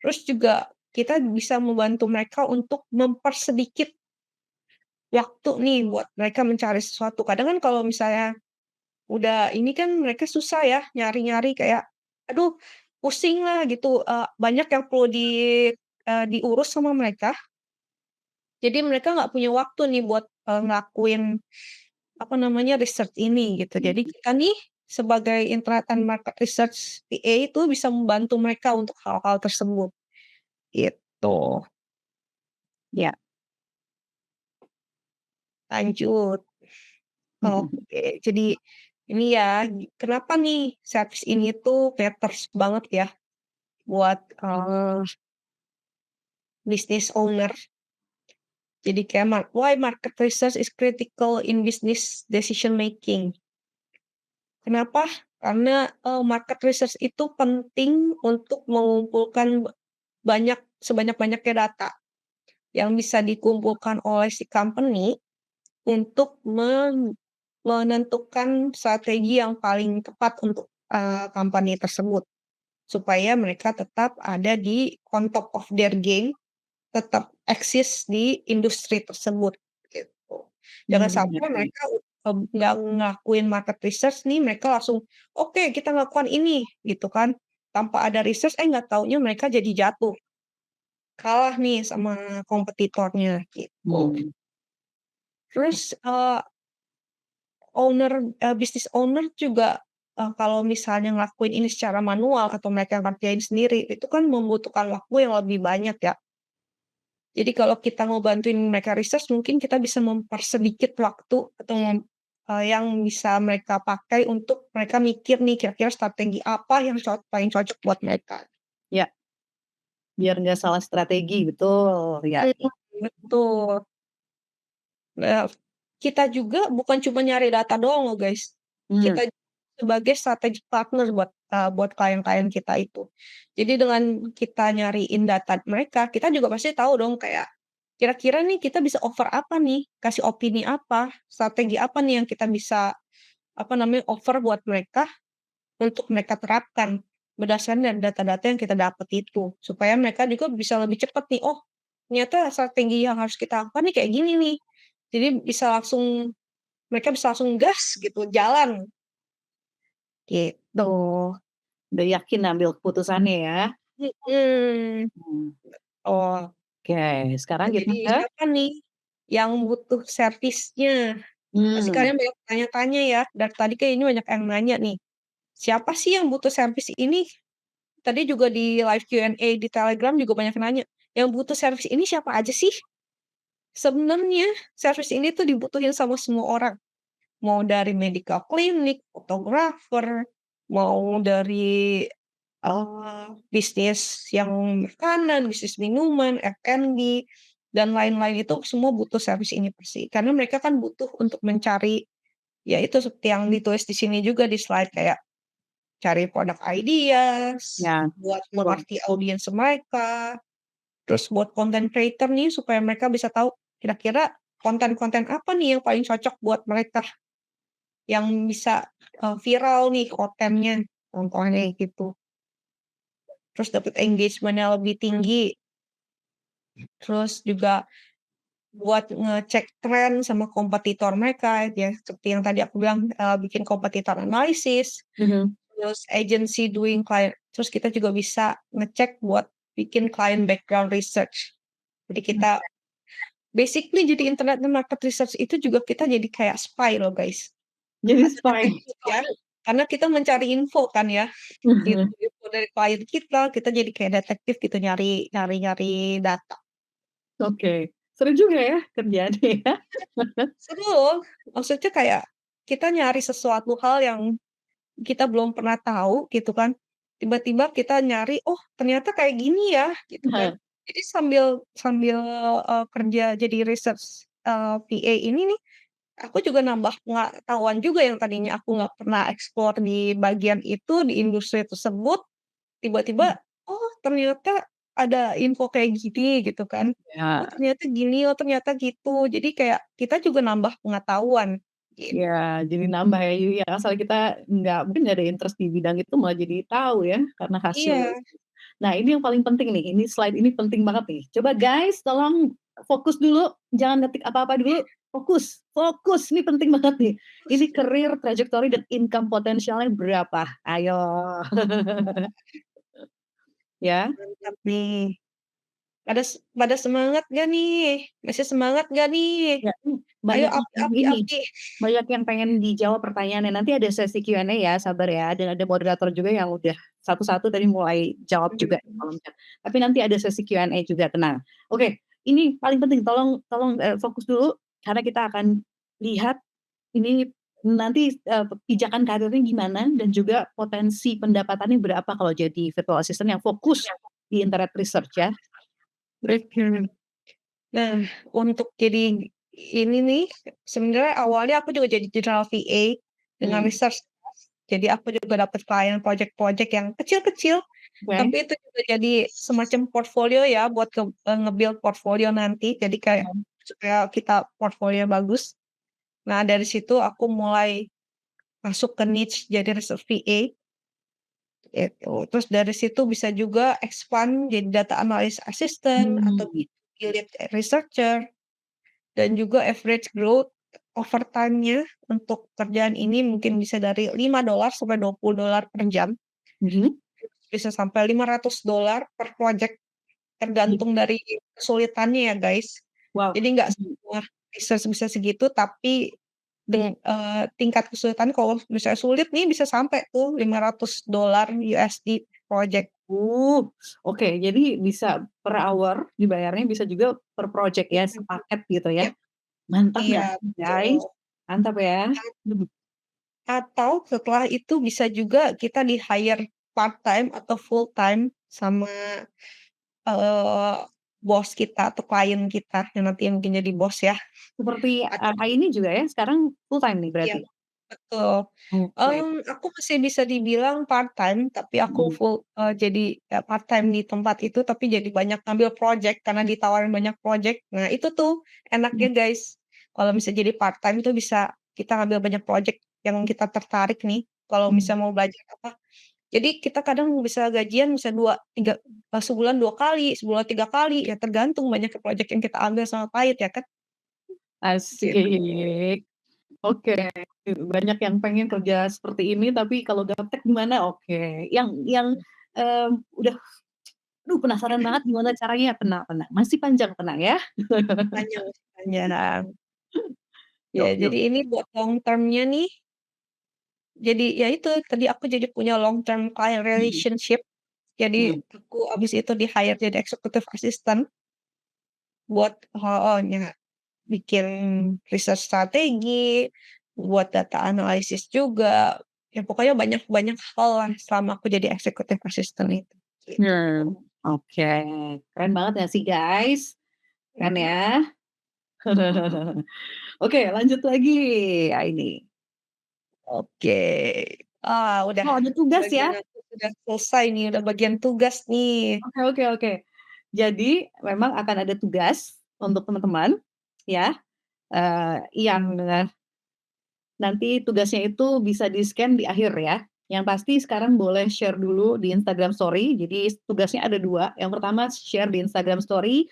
Speaker 2: Terus juga kita bisa membantu mereka untuk mempersedikit waktu nih buat mereka mencari sesuatu. Kadang kan kalau misalnya udah ini kan mereka susah ya nyari-nyari kayak, aduh pusing lah gitu, banyak yang perlu diurus sama mereka. Jadi mereka nggak punya waktu nih buat, ngelakuin, apa namanya, research ini gitu. Jadi kita nih sebagai internet and market research PA itu bisa membantu mereka untuk hal-hal tersebut, gitu.
Speaker 1: Ya,
Speaker 2: Lanjut.
Speaker 1: mhm,
Speaker 2: Oke, jadi ini ya, kenapa nih service ini tuh matters banget ya buat, business owner. Jadi kayak why market research is critical in business decision making. Kenapa? Karena, market research itu penting untuk mengumpulkan sebanyak-banyaknya data yang bisa dikumpulkan oleh si company untuk menentukan strategi yang paling tepat untuk, company tersebut. Supaya mereka tetap ada on top of their game, tetap eksis di industri tersebut, gitu. Jangan
Speaker 1: bener
Speaker 2: sampai
Speaker 1: bener.
Speaker 2: mereka, nggak ngelakuin market research nih, mereka langsung, "Oke, kita melakukan ini," gitu kan. Tanpa ada research, nggak taunya mereka jadi jatuh, kalah nih sama kompetitornya, gitu.
Speaker 1: Mmm,
Speaker 2: Terus, business owner juga, kalau misalnya ngelakuin ini secara manual atau mereka ngerjain sendiri, itu kan membutuhkan waktu yang lebih banyak ya. Jadi kalau kita mau bantuin mereka research, mungkin kita bisa mempersedikit waktu atau yang bisa mereka pakai untuk mereka mikir nih kira-kira strategi apa yang paling cocok buat mereka.
Speaker 1: ya. biar nggak salah strategi, betul, ya.
Speaker 2: Mhm, betul. Nah, kita juga bukan cuma nyari data doang loh, guys.
Speaker 1: Mmm,
Speaker 2: Kita sebagai strategic partner buat klien-klien kita itu. Jadi dengan kita nyariin data mereka, kita juga pasti tahu dong kayak, kira-kira nih kita bisa offer apa nih, kasih opini apa, strategi apa nih yang kita bisa, apa namanya, offer buat mereka untuk mereka terapkan berdasarkan dari data-data yang kita dapat itu. Supaya mereka juga bisa lebih cepat nih, "Oh, ternyata strategi yang harus kita lakukan nih kayak gini nih." Jadi bisa langsung mereka bisa langsung gas gitu, jalan, gitu.
Speaker 1: udah yakin ambil keputusannya ya?
Speaker 2: Mhm.
Speaker 1: Mmm,
Speaker 2: Oh,
Speaker 1: oke, sekarang
Speaker 2: nah
Speaker 1: kita
Speaker 2: jadi
Speaker 1: ke
Speaker 2: siapa nih yang butuh servisnya? Pasti
Speaker 1: mmm,
Speaker 2: kalian banyak tanya-tanya ya, dari tadi kayaknya banyak yang nanya nih, siapa sih yang butuh servis ini? Tadi juga di live Q&A di Telegram juga banyak yang nanya, yang butuh servis ini siapa aja sih? Sebenarnya servis ini tuh dibutuhin sama semua orang. Mau dari medical clinic, fotografer, mau dari, bisnis yang makanan, bisnis minuman, F&B, dan lain-lain itu semua butuh servis ini pasti. Karena mereka kan butuh untuk mencari, ya itu seperti yang ditulis di sini juga di slide, kayak cari product ideas,
Speaker 1: ya,
Speaker 2: buat
Speaker 1: betul.
Speaker 2: mengerti audiens mereka, terus buat content creator nih supaya mereka bisa tahu kira-kira konten-konten apa nih yang paling cocok buat mereka. Yang bisa, viral nih kontennya, contohnya kayak gitu. Terus dapat engagement-nya lebih tinggi, terus juga buat ngecek tren sama kompetitor mereka, ya seperti yang tadi aku bilang, bikin kompetitor analysis,
Speaker 1: Mhm.
Speaker 2: terus agency doing client terus kita juga bisa ngecek buat bikin client background research. Jadi kita basically jadi internet dan market research itu juga kita jadi kayak spy loh, guys.
Speaker 1: Jadi
Speaker 2: Atau
Speaker 1: spy.
Speaker 2: detektif ya, karena kita mencari info kan ya. Gitu, info dari klien kita jadi kayak detektif gitu nyari-nyari data.
Speaker 1: Oke, seru juga ya kerjaannya ya.
Speaker 2: Seru, maksudnya kayak kita nyari sesuatu hal yang kita belum pernah tahu gitu kan, tiba-tiba kita nyari, "Oh ternyata kayak gini ya," gitu kan.
Speaker 1: Heeh,
Speaker 2: Jadi sambil sambil, kerja jadi research, VA ini nih, aku juga nambah pengetahuan juga yang tadinya aku nggak pernah explore di bagian itu, di industri tersebut. Tiba-tiba, oh ternyata ada info kayak gini gitu kan. Oh
Speaker 1: ya.
Speaker 2: ternyata gini, oh ternyata gitu. Jadi kayak kita juga nambah pengetahuan, gitu.
Speaker 1: Ya, jadi nambah ya, yang asal kita mungkin nggak ada interest di bidang itu malah jadi tahu ya, karena hasil.
Speaker 2: Iya,
Speaker 1: Nah, ini yang paling penting nih, ini slide ini penting banget nih. Coba guys tolong fokus dulu, jangan ngetik apa-apa dulu, fokus fokus, ini penting banget nih. Ini career trajectory dan income potensialnya berapa? Ayo. Ya,
Speaker 2: mantap nih. Pada semangat nggak nih? Masih semangat nggak nih?
Speaker 1: ya,
Speaker 2: Ayo
Speaker 1: banyak
Speaker 2: api
Speaker 1: yang
Speaker 2: api
Speaker 1: ini,
Speaker 2: api.
Speaker 1: banyak yang pengen dijawab pertanyaannya. Nanti ada sesi Q&A ya, sabar ya, dan ada moderator juga yang udah satu-satu tadi mulai jawab juga di
Speaker 2: Mhm.
Speaker 1: kolom chat. Tapi nanti ada sesi Q&A juga, tenang. Oke, ini paling penting tolong tolong, fokus dulu karena kita akan lihat ini nanti, pijakan karirnya gimana dan juga potensi pendapatannya berapa kalau jadi virtual assistant yang fokus di internet research ya.
Speaker 2: Mhm. Nah, untuk jadi ini nih, sebenarnya awalnya aku juga jadi general VA dengan
Speaker 1: Mmm,
Speaker 2: research. Jadi aku juga dapat klien project-project yang kecil-kecil,
Speaker 1: oke.
Speaker 2: tapi itu juga jadi semacam portfolio ya buat nge-build portfolio nanti. Jadi kayak
Speaker 1: Mhm,
Speaker 2: supaya kita portfolio bagus. Nah, dari situ aku mulai masuk ke niche jadi research VA, gitu. Terus dari situ bisa juga expand jadi data analysis assistant atau
Speaker 1: mmm,
Speaker 2: lead researcher dan juga average growth over time-nya untuk kerjaan ini mungkin bisa dari $5 sampai $20 per jam,
Speaker 1: mhm.
Speaker 2: bisa sampai $500 per project
Speaker 1: Iya.
Speaker 2: tergantung dari kesulitannya ya, guys.
Speaker 1: Wow.
Speaker 2: Jadi nggak
Speaker 1: Mhm.
Speaker 2: semua research bisa segitu, tapi tingkat kesulitan kalau misalnya sulit nih bisa sampai tuh $500 USD project.
Speaker 1: Uh, oke, jadi bisa per hour dibayarnya, bisa juga per project ya,
Speaker 2: Mhm,
Speaker 1: sepaket gitu ya.
Speaker 2: yap,
Speaker 1: Mantap
Speaker 2: iya
Speaker 1: nggak
Speaker 2: betul.
Speaker 1: guys? Mantap ya. Mhm.
Speaker 2: Atau setelah itu bisa juga kita di-hire part-time atau full-time sama eee, bos kita atau klien kita yang nantinya mungkin jadi bos ya,
Speaker 1: Seperti,
Speaker 2: atau
Speaker 1: ini juga ya sekarang full time nih
Speaker 2: iya,
Speaker 1: berarti?
Speaker 2: betul.
Speaker 1: Oke.
Speaker 2: Aku masih bisa dibilang part-time, tapi aku
Speaker 1: Mhm,
Speaker 2: full jadi, part-time di tempat itu, tapi jadi banyak ngambil project karena ditawarin banyak project. Nah, itu tuh enaknya,
Speaker 1: mhm,
Speaker 2: guys. Kalau misalnya jadi part-time itu bisa kita ngambil banyak project yang kita tertarik nih, kalau
Speaker 1: mhm.
Speaker 2: misalnya mau belajar apa. Jadi kita kadang bisa gajian bisa 2 3 sebulan 2 kali, sebulan 3 kali, ya tergantung banyaknya project yang kita ambil sama klien ya kan, gitu.
Speaker 1: Asik. Oke, banyak yang pengen kerja seperti ini, tapi kalau gaptek gimana? Oke, yang, udah aduh penasaran banget gimana caranya, tenang tenang, masih panjang, tenang ya.
Speaker 2: Panjang masih panjang. Ya,
Speaker 1: Yuk yuk.
Speaker 2: jadi ini buat long term-nya nih, jadi ya itu tadi aku jadi punya long term client
Speaker 1: Mhm,
Speaker 2: relationship. Jadi
Speaker 1: mhm.
Speaker 2: aku abis itu di-hire jadi executive assistant buat heeh, bikin riset strategi, buat data analisis juga, ya pokoknya banyak banyak hal lah selama aku jadi executive assistant itu, gitu.
Speaker 1: Nah, oke, keren banget nggak sih guys? Keren
Speaker 2: Mhm.
Speaker 1: ya. Oke, lanjut lagi, ini.
Speaker 2: Oke. Udah
Speaker 1: Oh, ada tugas
Speaker 2: bagian
Speaker 1: ya?
Speaker 2: aku sudah selesai nih, udah bagian tugas nih.
Speaker 1: Oke oke oke. Jadi memang akan ada tugas untuk teman-teman ya, yang nanti tugasnya itu bisa di-scan di akhir ya. Yang pasti sekarang boleh share dulu di Instagram Story. Jadi tugasnya ada 2. Yang pertama share di Instagram Story,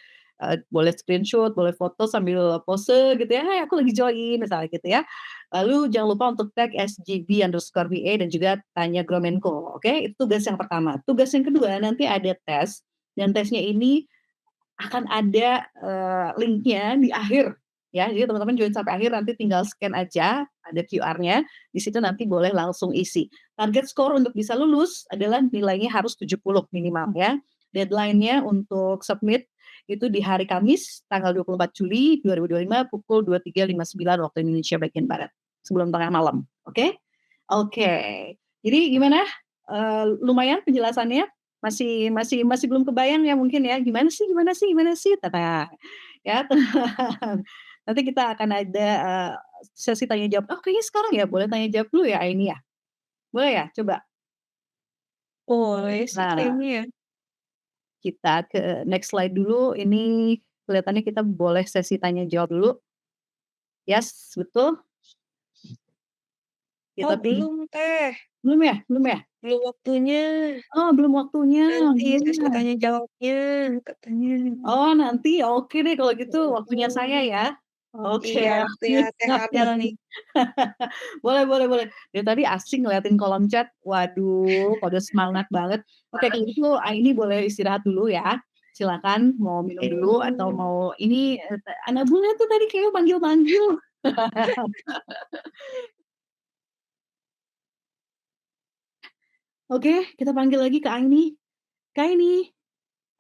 Speaker 1: boleh screenshot, boleh foto sambil pose gitu ya, "Hai aku lagi join," misalnya gitu ya. Lalu jangan lupa untuk tag @sgb_va dan juga tanya Gromenko, oke? Itu tugas yang pertama. Tugas yang kedua nanti ada tes, dan tesnya ini akan ada, link-nya di akhir, ya. Jadi teman-teman join sampai akhir nanti tinggal scan aja, ada QR-nya, di situ nanti boleh langsung isi. Target skor untuk bisa lulus adalah nilainya harus 70 minimal ya. Deadline-nya untuk submit itu di hari Kamis tanggal 24 Juli 2025 pukul 23.59 waktu Indonesia bagian barat, sebelum tengah malam, oke? Oke. Jadi gimana, lumayan penjelasannya? Masih belum kebayang ya mungkin ya, "Gimana sih gimana sih gimana sih?" Tenang, ya tenang. Nanti kita akan ada, sesi tanya jawab. Oh kayaknya sekarang ya boleh tanya jawab dulu ya ini ya? Boleh ya? Coba.
Speaker 2: Boleh sih
Speaker 1: Nah,
Speaker 2: kayaknya ya.
Speaker 1: kita ke next slide dulu, ini kelihatannya kita boleh sesi tanya jawab dulu. Yes, betul?
Speaker 2: Oh
Speaker 1: Kita pilih
Speaker 2: belum Teh,
Speaker 1: belum ya belum ya?
Speaker 2: belum waktunya,
Speaker 1: Oh belum waktunya,
Speaker 2: nanti sesi
Speaker 1: gimana?
Speaker 2: tanya jawabnya katanya.
Speaker 1: Oh nanti, oke deh kalau gitu waktunya saya
Speaker 2: Mhm,
Speaker 1: ya. Oke,
Speaker 2: iya waktunya
Speaker 1: asik
Speaker 2: Teh Adel
Speaker 1: asik.
Speaker 2: nih.
Speaker 1: Boleh boleh boleh. Dari tadi asik ngeliatin kolom chat, waduh pada semangat banget. Oke kalau gitu Aini boleh istirahat dulu ya. Silakan mau minum dulu atau
Speaker 2: Oke.
Speaker 1: mau ini, Ana Bule tuh tadi kayaknya manggil-manggil. Oke, kita panggil lagi Kak Aini. Kak Aini,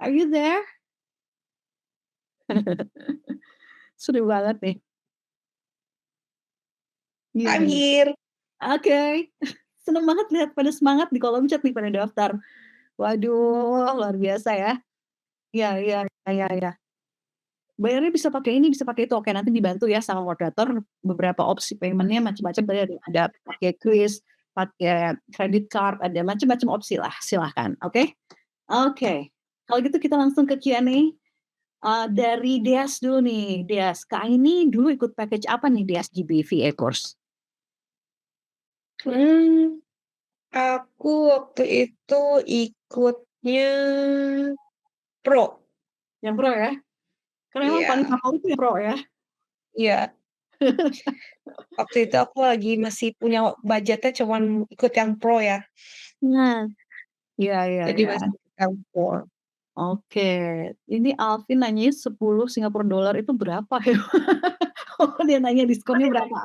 Speaker 1: are you there? Seru banget nih.
Speaker 2: I'm
Speaker 1: Iya.
Speaker 2: here.
Speaker 1: Oke. Seneng banget lihat pada semangat di kolom chat nih pada daftar. Waduh, luar biasa ya. Iya iya iya iya. Bayarnya bisa pakai ini, bisa pakai itu. Oke, nanti dibantu ya sama moderator beberapa opsi payment-nya macam-macam tadi ada pakai kris, pakai credit card, ada macam-macam opsi lah, silahkan, oke? Oke, kalau gitu kita langsung ke Q&A, dari Deas dulu nih, Deas. Kak ini dulu ikut package apa nih Deas di BVA Course?
Speaker 2: Mmm, aku waktu itu ikutnya Pro.
Speaker 1: Yang Pro ya? Karena emang paling
Speaker 2: Iya
Speaker 1: favorit yang Pro ya?
Speaker 2: iya, waktu itu aku lagi masih punya budgetnya cuman ikut yang Pro ya,
Speaker 1: Nah, iya iya
Speaker 2: jadi
Speaker 1: iya.
Speaker 2: masih ikut yang Pro.
Speaker 1: Oke, ini Alvin nanyanya 10 Singapore dollar itu berapa ya? Oh, dia nanya diskonnya berapa?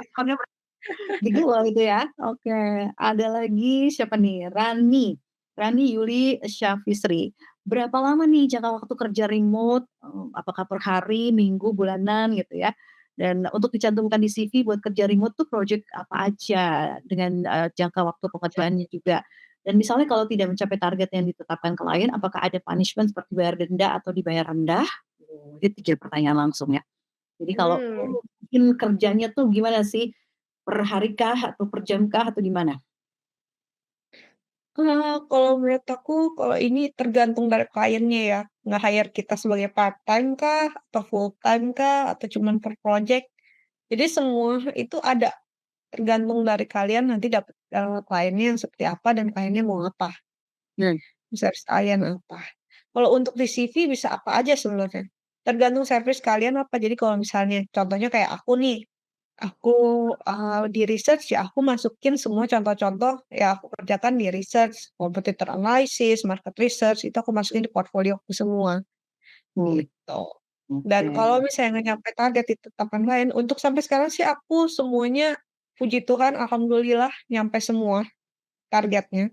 Speaker 1: Gitu loh itu ya. Oke, ada lagi siapa nih? Rani, Rani Yuli Syafisri. Berapa lama nih jangka waktu kerja remote, apakah per hari, minggu, bulanan gitu ya? Dan untuk dicantumkan di CV buat kerja remote tuh project apa aja dengan, jangka waktu pekerjaannya juga. Dan misalnya kalau tidak mencapai target yang ditetapkan klien, apakah ada punishment seperti bayar denda atau dibayar rendah? Ini 3 pertanyaan langsung ya. Jadi kalau
Speaker 2: Mmm.
Speaker 1: mungkin kerjanya tuh gimana sih? Per hari kah atau per jam kah atau gimana?
Speaker 2: Kalau menurut aku, kalau ini tergantung dari kliennya ya, nge-hire kita sebagai part-time kah, atau full-time kah, atau cuman per project. Jadi semua itu ada, tergantung dari kalian nanti dapat, kliennya yang seperti apa dan kliennya mau apa,
Speaker 1: Hmm.
Speaker 2: service kalian apa. Kalau untuk di CV bisa apa aja sebenarnya, tergantung service kalian apa. Jadi kalau misalnya contohnya kayak aku nih, aku, di research ya aku masukin semua contoh-contoh yang aku kerjakan di research, competitor analysis, market research, itu aku masukin di portfolio aku semua,
Speaker 1: Oh,
Speaker 2: gitu. Dan
Speaker 1: oke.
Speaker 2: kalau misalnya nggak nyampe target ditetapkan klien, untuk sampai sekarang sih aku semuanya puji Tuhan alhamdulillah nyampe semua targetnya.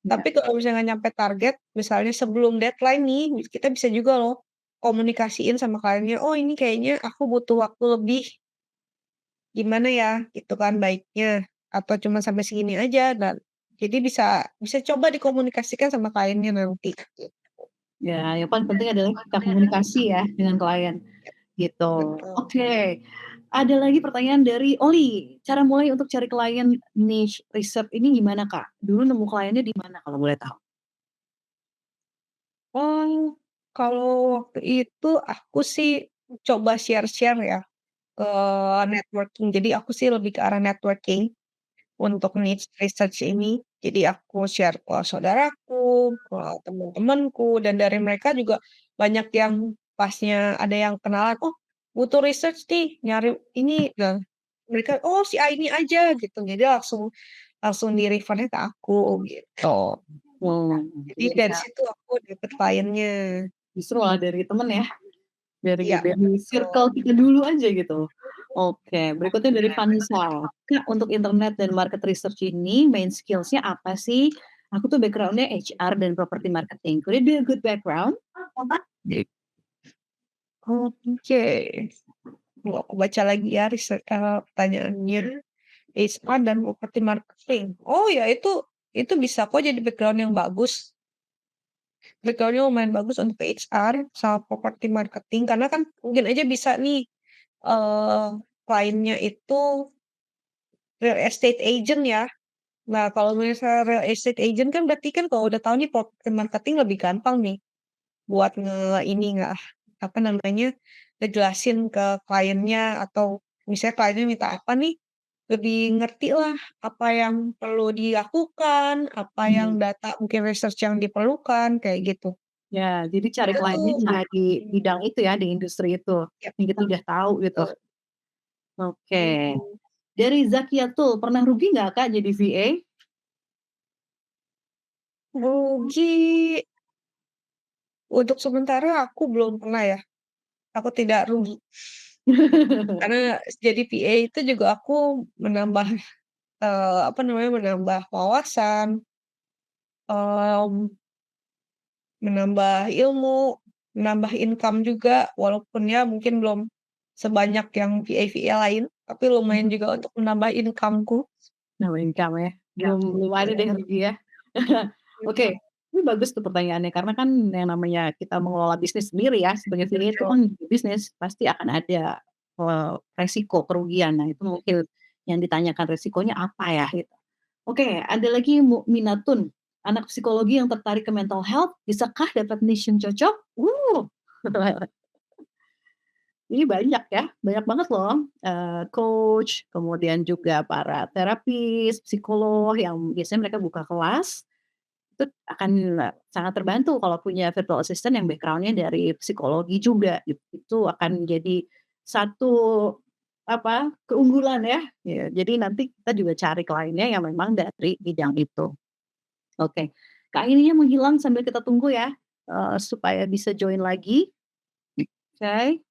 Speaker 1: Ya.
Speaker 2: Tapi kalau misalnya nggak nyampe target, misalnya sebelum deadline nih, kita bisa juga loh komunikasiin sama kliennya, "Oh ini kayaknya aku butuh waktu lebih. Gimana ya, gitu kan baiknya, atau cuma sampai segini aja dan jadi bisa bisa coba dikomunikasikan sama kliennya nanti, gitu.
Speaker 1: Ya, yang paling penting adalah kita komunikasi ya dengan klien, gitu.
Speaker 2: Betul.
Speaker 1: Oke, ada lagi pertanyaan dari Oli, cara mulai untuk cari klien niche research ini gimana, Kak? Dulu nemu kliennya di mana kalau boleh tahu?
Speaker 2: Oh, kalau waktu itu aku sih coba share-share ya ke networking, jadi aku sih lebih ke arah networking untuk niche research ini. Jadi aku share ke saudaraku, ke teman-temanku, dan dari mereka juga banyak yang pasnya ada yang kenalan, "Oh, butuh research nih, nyari ini." Nah, mereka, "Oh, si A ini aja," gitu. Jadi langsung langsung di-refer-nya ke aku, gitu.
Speaker 1: Oh,
Speaker 2: Jadi
Speaker 1: jadi
Speaker 2: dari
Speaker 1: bisa
Speaker 2: situ aku dapet kliennya.
Speaker 1: justru malah dari temen ya?
Speaker 2: Iya,
Speaker 1: Dari
Speaker 2: betul.
Speaker 1: circle kita dulu aja gitu. Oke, berikutnya dari Vanessa. Kak, untuk internet dan market research ini main skills-nya apa sih? Aku tuh background-nya HR dan property marketing. Could it be a good background?
Speaker 2: Oke. Mau aku baca lagi ya pertanyaannya. HR dan property marketing. Oh ya itu bisa kok jadi background yang bagus. Background-nya lumayan bagus untuk HR sama property marketing karena kan mungkin aja bisa nih, eee, kliennya itu real estate agent ya. Nah kalau misalnya real estate agent kan berarti kan kalau udah tahu nih property marketing lebih gampang nih buat apa namanya, ngejelasin ke kliennya atau misalnya kliennya minta apa nih, lebih ngerti lah apa yang perlu dilakukan, apa yang
Speaker 1: Hmm.
Speaker 2: data mungkin research yang diperlukan, kayak gitu.
Speaker 1: Ya, jadi cari kliennya
Speaker 2: Itu
Speaker 1: bisa di bidang itu ya, di industri itu,
Speaker 2: ya,
Speaker 1: yang kita udah tahu gitu.
Speaker 2: betul,
Speaker 1: Oke.
Speaker 2: mhm.
Speaker 1: Dari Zakiatul, pernah rugi nggak Kak jadi VA?
Speaker 2: Rugi untuk sementara aku belum pernah ya, aku tidak rugi. Karena jadi PA itu juga aku menambah, apa namanya, menambah wawasan, mmm, menambah ilmu, menambah income juga, walaupun ya mungkin belum sebanyak yang VA-VA lain, tapi lumayan juga untuk menambah income-ku.
Speaker 1: Nambah income ya?
Speaker 2: Ya,
Speaker 1: Belum belum ada deh
Speaker 2: betul.
Speaker 1: rugi ya. Oke, ini bagus tuh pertanyaannya, karena kan yang namanya kita mengelola bisnis sendiri ya, sebagai VA itu kan bisnis, pasti akan ada, resiko kerugian. Nah, itu mungkin yang ditanyakan resikonya apa ya, gitu. Oke, ada lagi Minatun, anak psikologi yang tertarik ke mental health, bisakah dapat niche yang cocok? Ini banyak ya, banyak banget loh, coach, kemudian juga para terapis, psikolog yang biasanya mereka buka kelas, itu akan sangat terbantu kalau punya virtual assistant yang background-nya dari psikologi juga gitu. Itu akan menjadi satu, apa, keunggulan ya. Ya, jadi nanti kita juga cari kliennya yang memang dari bidang itu. Oke, Kak, ininya menghilang sambil kita tunggu ya, supaya bisa join lagi. Oke.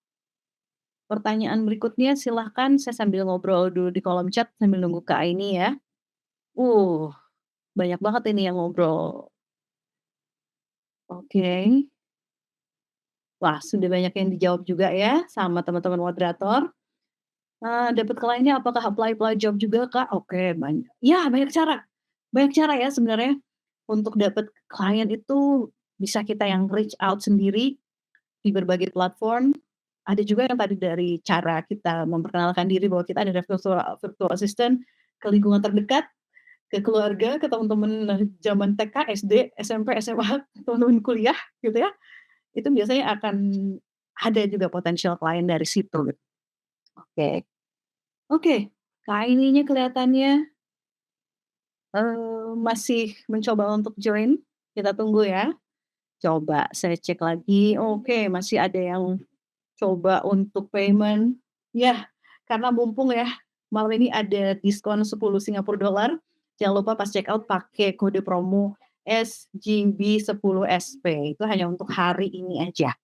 Speaker 1: Pertanyaan berikutnya silahkan saya sambil ngobrol dulu di kolom chat sambil nunggu Kak ini ya. Uh, banyak banget ini yang ngobrol. Oke. Wah, sudah banyak yang dijawab juga ya sama teman-teman moderator. Dapat kliennya apakah apply-apply job juga Kak? Oke, banyak ya banyak cara ya sebenarnya. untuk dapat klien itu bisa kita yang reach out sendiri di berbagai platform. Ada juga yang tadi dari cara kita memperkenalkan diri bahwa kita adalah virtual virtual assistant ke lingkungan terdekat, ke keluarga, ke teman-teman zaman TK, SD, SMP, SMA, teman-teman kuliah gitu ya. Itu biasanya akan ada juga potensial klien dari situ gitu. Oke. Oke, Kak ininya kelihatannya, masih mencoba untuk join, kita tunggu ya. Coba saya cek lagi, oke masih ada yang coba untuk payment. Ya, karena mumpung ya, malam ini ada diskon 10 Singapore dollar, jangan lupa pas check out pakai kode promo SGB10SP, itu hanya untuk hari ini aja.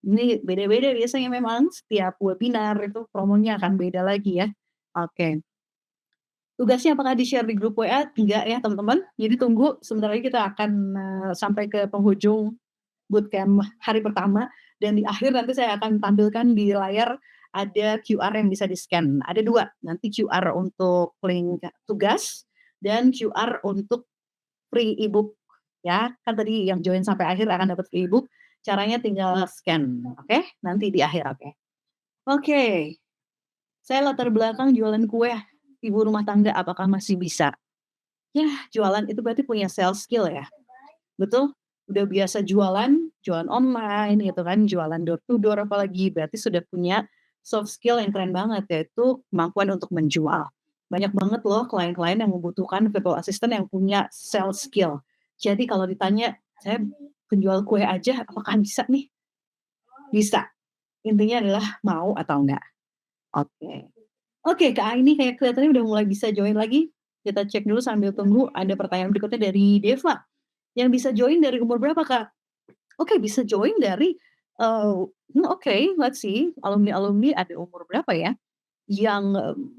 Speaker 1: Ini beda-beda biasanya memang setiap webinar itu promonya akan beda lagi ya. Oke. Tugasnya apakah di-share di grup WA? Enggak ya teman-teman, jadi tunggu sebentar lagi kita akan, sampai ke penghujung bootcamp hari pertama dan di akhir nanti saya akan tampilkan di layar ada QR yang bisa di-scan. Ada 2, nanti QR untuk link tugas dan QR untuk free e-book ya. Kan tadi yang join sampai akhir akan dapat free e-book, caranya tinggal scan, oke? Nanti di akhir, oke. Oke, saya latar belakang jualan kue, ibu rumah tangga apakah masih bisa? Yah, jualan itu berarti punya sales skill ya, betul? Udah biasa jualan, jualan online gitu kan, jualan door to door apalagi, berarti sudah punya soft skill yang keren banget, yaitu kemampuan untuk menjual. Banyak banget loh klien-klien yang membutuhkan virtual assistant yang punya sales skill. Jadi kalau ditanya, "Saya penjual kue aja apakah bisa nih?" Bisa, intinya adalah mau atau enggak. Oke. Oke, Kak ini kayak kelihatannya udah mulai bisa join lagi. Kita cek dulu sambil tunggu ada pertanyaan berikutnya dari Deva. Yang bisa join dari umur berapa, Kak? Oke, bisa join dari, oke, let's see, alumni-alumni ada umur berapa ya? Yang,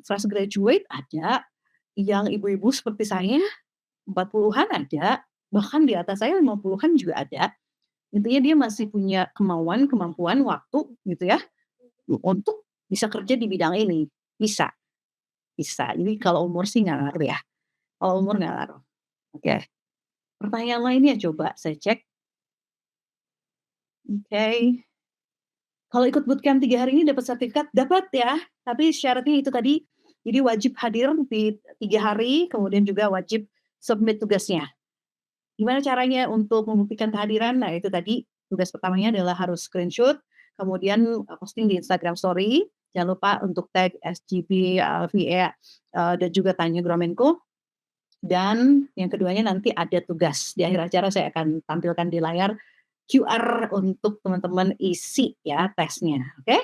Speaker 1: fresh graduate ada, yang ibu-ibu seperti saya 40-an ada, bahkan di atas saya 50-an juga ada. Intinya dia masih punya kemauan, kemampuan, waktu gitu ya, untuk bisa kerja di bidang ini, bisa bisa. Jadi kalau umur sih nggak ngaruh ya, kalau umur nggak ngaruh. Oke, pertanyaan lainnya coba saya cek. Oke. Kalau ikut bootcamp 3 hari ini dapat sertifikat? Dapat ya, tapi syaratnya itu tadi, jadi wajib hadir di 3 hari, kemudian juga wajib submit tugasnya. Gimana caranya untuk membuktikan kehadiran? Nah itu tadi, tugas pertamanya adalah harus screenshot, kemudian, posting di Instagram story, jangan lupa untuk tag SGB, VA, dan juga tanya Gramenko, dan yang keduanya nanti ada tugas. Di akhir acara saya akan tampilkan di layar QR untuk teman-teman isi ya tesnya, oke?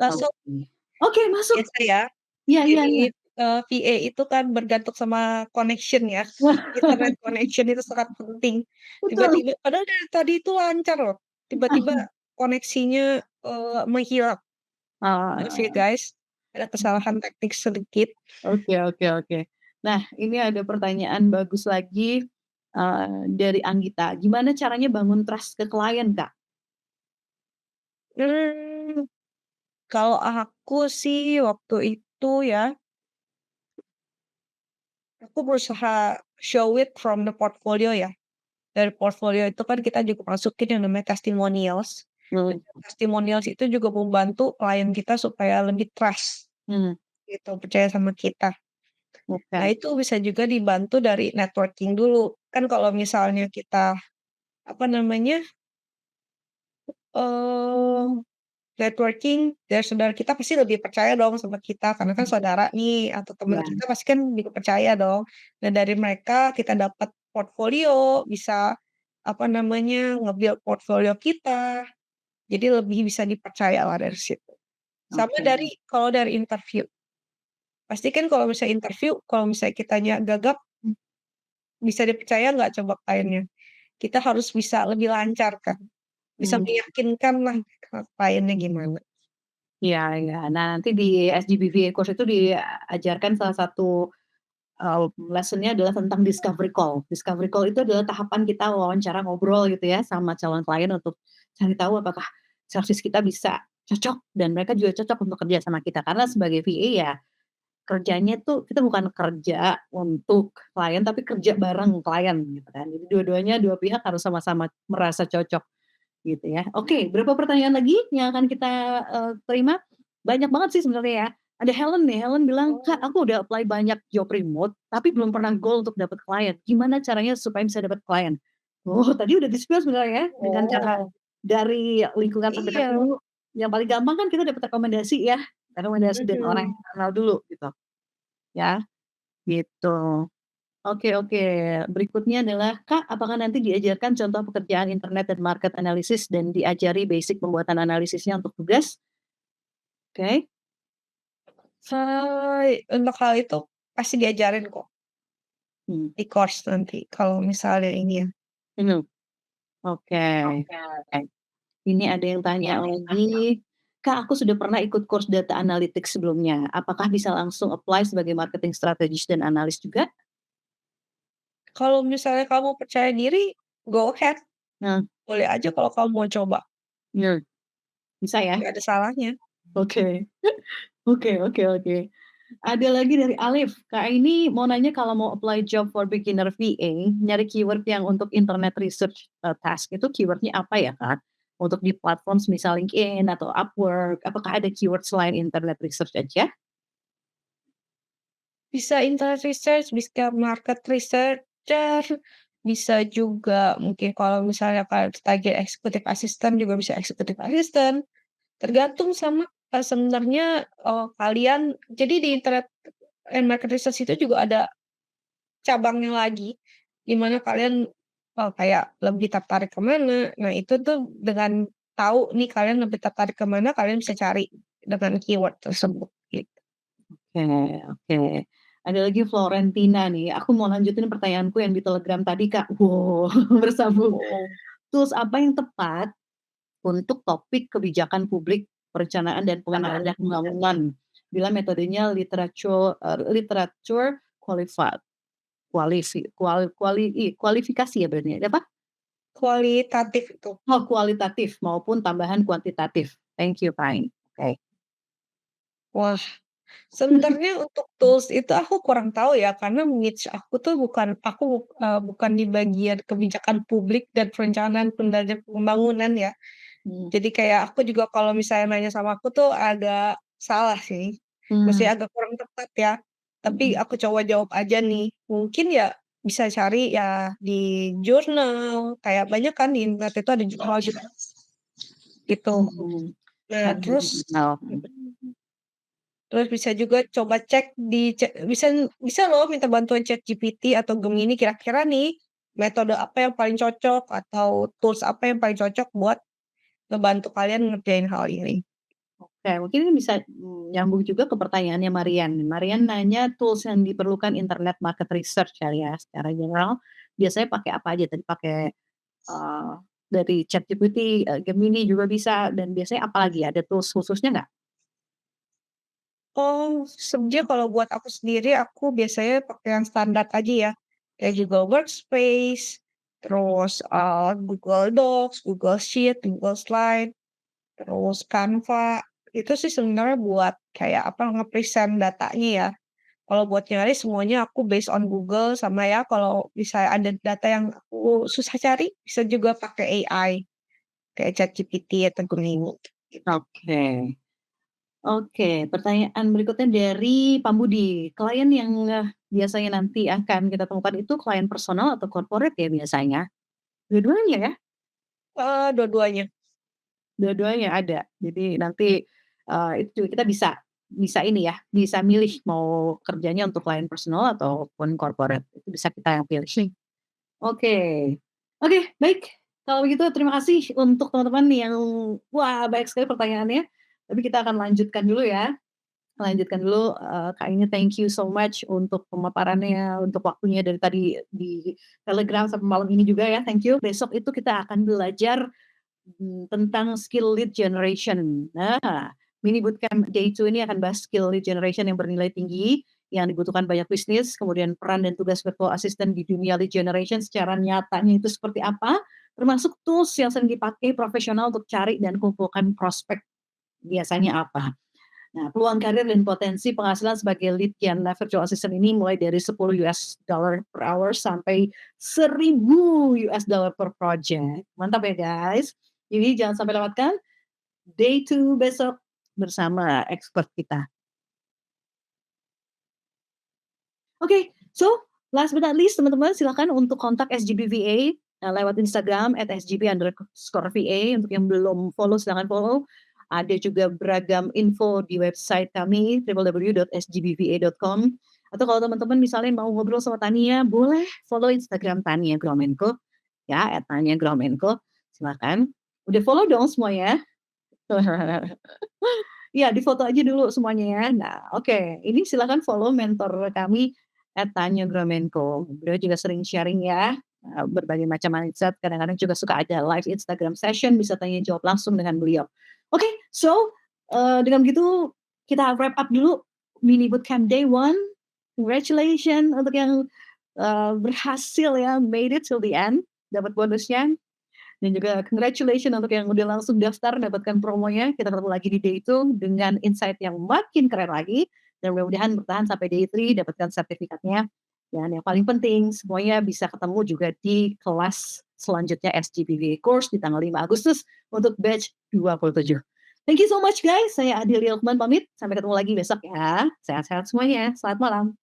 Speaker 2: Langsung
Speaker 1: Oke. Oke masuk.
Speaker 2: biasa ya,
Speaker 1: Iya iya
Speaker 2: jadi,
Speaker 1: iya.
Speaker 2: VA itu kan bergantung sama connection ya,
Speaker 1: Wah,
Speaker 2: internet connection itu sangat penting.
Speaker 1: betul.
Speaker 2: Tiba-tiba padahal dari tadi itu lancar loh, tiba-tiba koneksinya, menghilang. Maaf ya
Speaker 1: Ah,
Speaker 2: guys, ada kesalahan teknik sedikit.
Speaker 1: oke oke oke. Nah, ini ada pertanyaan bagus lagi, dari Anggita. Gimana caranya bangun trust ke klien, Kak?
Speaker 2: Mmm, kalau aku sih waktu itu ya, aku berusaha show it from the portfolio ya. Dari portfolio itu kan kita juga masukin yang namanya testimonials, dan
Speaker 1: Mmm,
Speaker 2: testimonials itu juga membantu klien kita supaya lebih trust
Speaker 1: mhm,
Speaker 2: gitu, percaya sama kita. Nah
Speaker 1: oke.
Speaker 2: itu bisa juga dibantu dari networking dulu. Kan kalau misalnya kita, apa namanya, eee networking dari saudara kita pasti lebih percaya dong sama kita, karena kan saudara nih atau teman
Speaker 1: Iya,
Speaker 2: kita pasti kan juga percaya dong. Dan dari mereka kita dapat portfolio, bisa, apa namanya, nge-build portfolio kita, jadi lebih bisa dipercaya lah dari situ. Sama
Speaker 1: oke.
Speaker 2: dari kalau dari interview, pasti kan kalau misalnya interview, kalau misalnya kitanya gagap, bisa dipercaya nggak coba kliennya? Kita harus bisa lebih lancar kan, bisa
Speaker 1: Mmm,
Speaker 2: meyakinkan lah ke kliennya gimana.
Speaker 1: iya iya. Nah, nanti di SGBVA course itu diajarkan salah satu, lesson-nya adalah tentang discovery call. Discovery call itu adalah tahapan kita wawancara ngobrol gitu ya sama calon klien untuk cari tahu apakah service kita bisa cocok dan mereka juga cocok untuk kerja sama kita. Karena sebagai VA ya kerjanya tuh kita bukan kerja untuk klien, tapi kerja bareng klien gitu kan. Jadi dua-duanya, dua pihak harus sama-sama merasa cocok gitu ya. Oke, berapa pertanyaan lagi yang akan kita, terima? Banyak banget sih sebenarnya ya. Ada Helen nih, Helen bilang, "Kak,
Speaker 2: Oh,
Speaker 1: aku udah apply banyak job remote, tapi belum pernah goal untuk dapat klien. Gimana caranya supaya bisa dapat klien?" Oh, tadi udah di-spill sebenarnya ya, dengan cara
Speaker 2: oh,
Speaker 1: dari lingkungan terdekat
Speaker 2: iya,
Speaker 1: dulu. Yang paling gampang kan kita dapat rekomendasi ya, rekomendasi dari orang
Speaker 2: mhm.
Speaker 1: yang kenal dulu gitu, ya, gitu. Oke oke, berikutnya adalah, "Kak, apakah nanti diajarkan contoh pekerjaan internet dan market analysis dan diajari basic pembuatan analisisnya untuk tugas?" Oke,
Speaker 2: Untuk hal itu pasti diajarin kok
Speaker 1: mmm,
Speaker 2: di course nanti kalau misalnya ini ya.
Speaker 1: mhm, oke oke. Ini ada yang tanya lagi, "Kak, aku sudah pernah ikut course data analytics sebelumnya, apakah bisa langsung apply sebagai marketing strategist dan analis juga?"
Speaker 2: Kalau misalnya kamu percaya diri, go ahead,
Speaker 1: Nah,
Speaker 2: boleh aja kalau kamu mau coba,
Speaker 1: iya, bisa ya?
Speaker 2: nggak ada salahnya.
Speaker 1: Oke. Oke oke oke. Ada lagi dari Alif, Kak ini mau nanya kalau mau apply job for beginner VA, nyari keyword yang untuk internet research, task itu keyword-nya apa ya, Kak? Untuk di platform semisal LinkedIn atau Upwork, apakah ada keyword selain internet research aja?
Speaker 2: Bisa internet research, bisa market researcher, bisa juga mungkin kalau misalnya kalian target executive assistant juga bisa executive assistant, tergantung sama, sebenarnya, kalian jadi di internet and market research itu juga ada cabangnya lagi, di mana kalian, kayak lebih tertarik ke mana. Nah, itu tuh dengan tahu nih kalian lebih tertarik ke mana, kalian bisa cari dengan keyword tersebut, gitu.
Speaker 1: Oke oke. Ada lagi Florentina nih, aku mau lanjutin pertanyaanku yang di Telegram tadi, Kak. Wow, bersambung.
Speaker 2: Oh.
Speaker 1: Tools apa yang tepat untuk topik kebijakan publik, perencanaan dan pengendalian pembangunan, bila metodenya literature qualified kualifikasi ya berarti ya, apa?
Speaker 2: Kualitatif itu.
Speaker 1: Oh kualitatif maupun tambahan kuantitatif. Thank you, fine. Oke.
Speaker 2: Wah, sebenarnya untuk tools itu aku kurang tahu ya, karena niche aku tuh bukan di bagian kebijakan publik dan perencanaan pendanaan pembangunan ya.
Speaker 1: Mmm,
Speaker 2: Jadi kayak aku juga kalau misalnya nanya sama aku tuh agak salah sih,
Speaker 1: mmm,
Speaker 2: maksudnya agak kurang tepat ya. Tapi
Speaker 1: mhm,
Speaker 2: aku coba jawab aja nih, mungkin ya bisa cari ya di jurnal, kayak banyak kan di internet itu ada jurnal-jurnal gitu.
Speaker 1: mhm.
Speaker 2: Nah
Speaker 1: Cari di
Speaker 2: terus
Speaker 1: jurnal,
Speaker 2: mhm. Terus bisa juga coba cek bisa loh minta bantuan ChatGPT atau Gemini kira-kira nih, metode apa yang paling cocok atau tools apa yang paling cocok buat ngebantu kalian ngerjain hal ini.
Speaker 1: oke mungkin ini bisa, nyambung juga ke pertanyaannya Marian. Marian nanya tools yang diperlukan internet market research kali ya secara general, biasanya pakai apa aja tadi pakai Eee, dari ChatGPT, Gemini juga bisa dan biasanya apalagi ada tools khususnya nggak?
Speaker 2: Oh, sebenarnya kalau buat aku sendiri, aku biasanya pakai yang standar aja ya, kayak Google Workspace, terus, Google Docs, Google Sheet, Google Slide, terus Canva. Itu sih sebenarnya buat kayak apa, nge-present datanya ya. Kalau buat nyari semuanya aku based on Google sama ya kalau misalnya ada data yang aku susah cari, bisa juga pakai AI, kayak ChatGPT atau Gemini, gitu.
Speaker 1: Oke oke, pertanyaan berikutnya dari Pambudi. Klien yang, biasanya nanti akan kita temukan itu klien personal atau corporate ya biasanya? Dua-duanya ya?
Speaker 2: Dua-duanya.
Speaker 1: Dua-duanya ada. Jadi nanti, itu juga kita bisa bisa ini ya, bisa milih mau kerjanya untuk klien personal ataupun corporate, itu bisa kita yang pilih. Oke. Oke, baik. Kalau begitu terima kasih untuk teman-teman yang wah banyak sekali pertanyaannya, tapi kita akan lanjutkan dulu ya. Lanjutkan dulu, Kak ini thank you so much untuk pemaparannya, untuk waktunya dari tadi di Telegram sampai malam ini juga ya, thank you. Besok itu kita akan belajar, tentang skill lead generation. Nah, mini bootcamp day 2 ini akan bahas skill lead generation yang bernilai tinggi, yang dibutuhkan banyak bisnis, kemudian peran dan tugas virtual assistant di dunia lead generation secara nyatanya itu seperti apa, termasuk tools yang sering dipakai profesional untuk cari dan kumpulkan prospek biasanya apa. Nah, peluang karir dan potensi penghasilan sebagai lead gen virtual assistant ini mulai dari $10 per hour sampai $1.000 per project. Mantap ya guys. Jadi jangan sampai lewatkan day 2 besok bersama expert kita. Oke, so last but not least teman-teman silakan untuk kontak SGB VA lewat Instagram @sgb_VA untuk yang belum follow silakan follow. Ada juga beragam info di website kami www.sgbva.com atau kalau teman-teman misalnya mau ngobrol sama Tania, boleh follow Instagram Tania Graumenko ya @tania_graumenko silakan. Udah follow dong semuanya? Iya, difoto aja dulu semuanya ya. Nah, oke, ini silakan follow mentor kami @Tanya Gramenko. Beliau juga sering sharing ya, berbagai macam mindset, kadang-kadang juga suka ada live Instagram session, bisa tanya jawab langsung dengan beliau. Oke, so, dengan begitu kita wrap up dulu mini bootcamp day 1. Congratulations untuk yang, berhasil ya, made it till the end, dapat bonusnya. Dan juga congratulations untuk yang udah langsung daftar dapatkan promonya. Kita ketemu lagi di day 2 dengan insight yang makin keren lagi dan mudah-mudahan bertahan sampai day 3 dapatkan sertifikatnya. Dan yang paling penting semuanya bisa ketemu juga di kelas selanjutnya SGBV course di tanggal 5 Agustus untuk batch 27. Thank you so much guys. Saya Adelia Lukman pamit. Sampai ketemu lagi besok ya. Sehat-sehat semuanya. Selamat malam.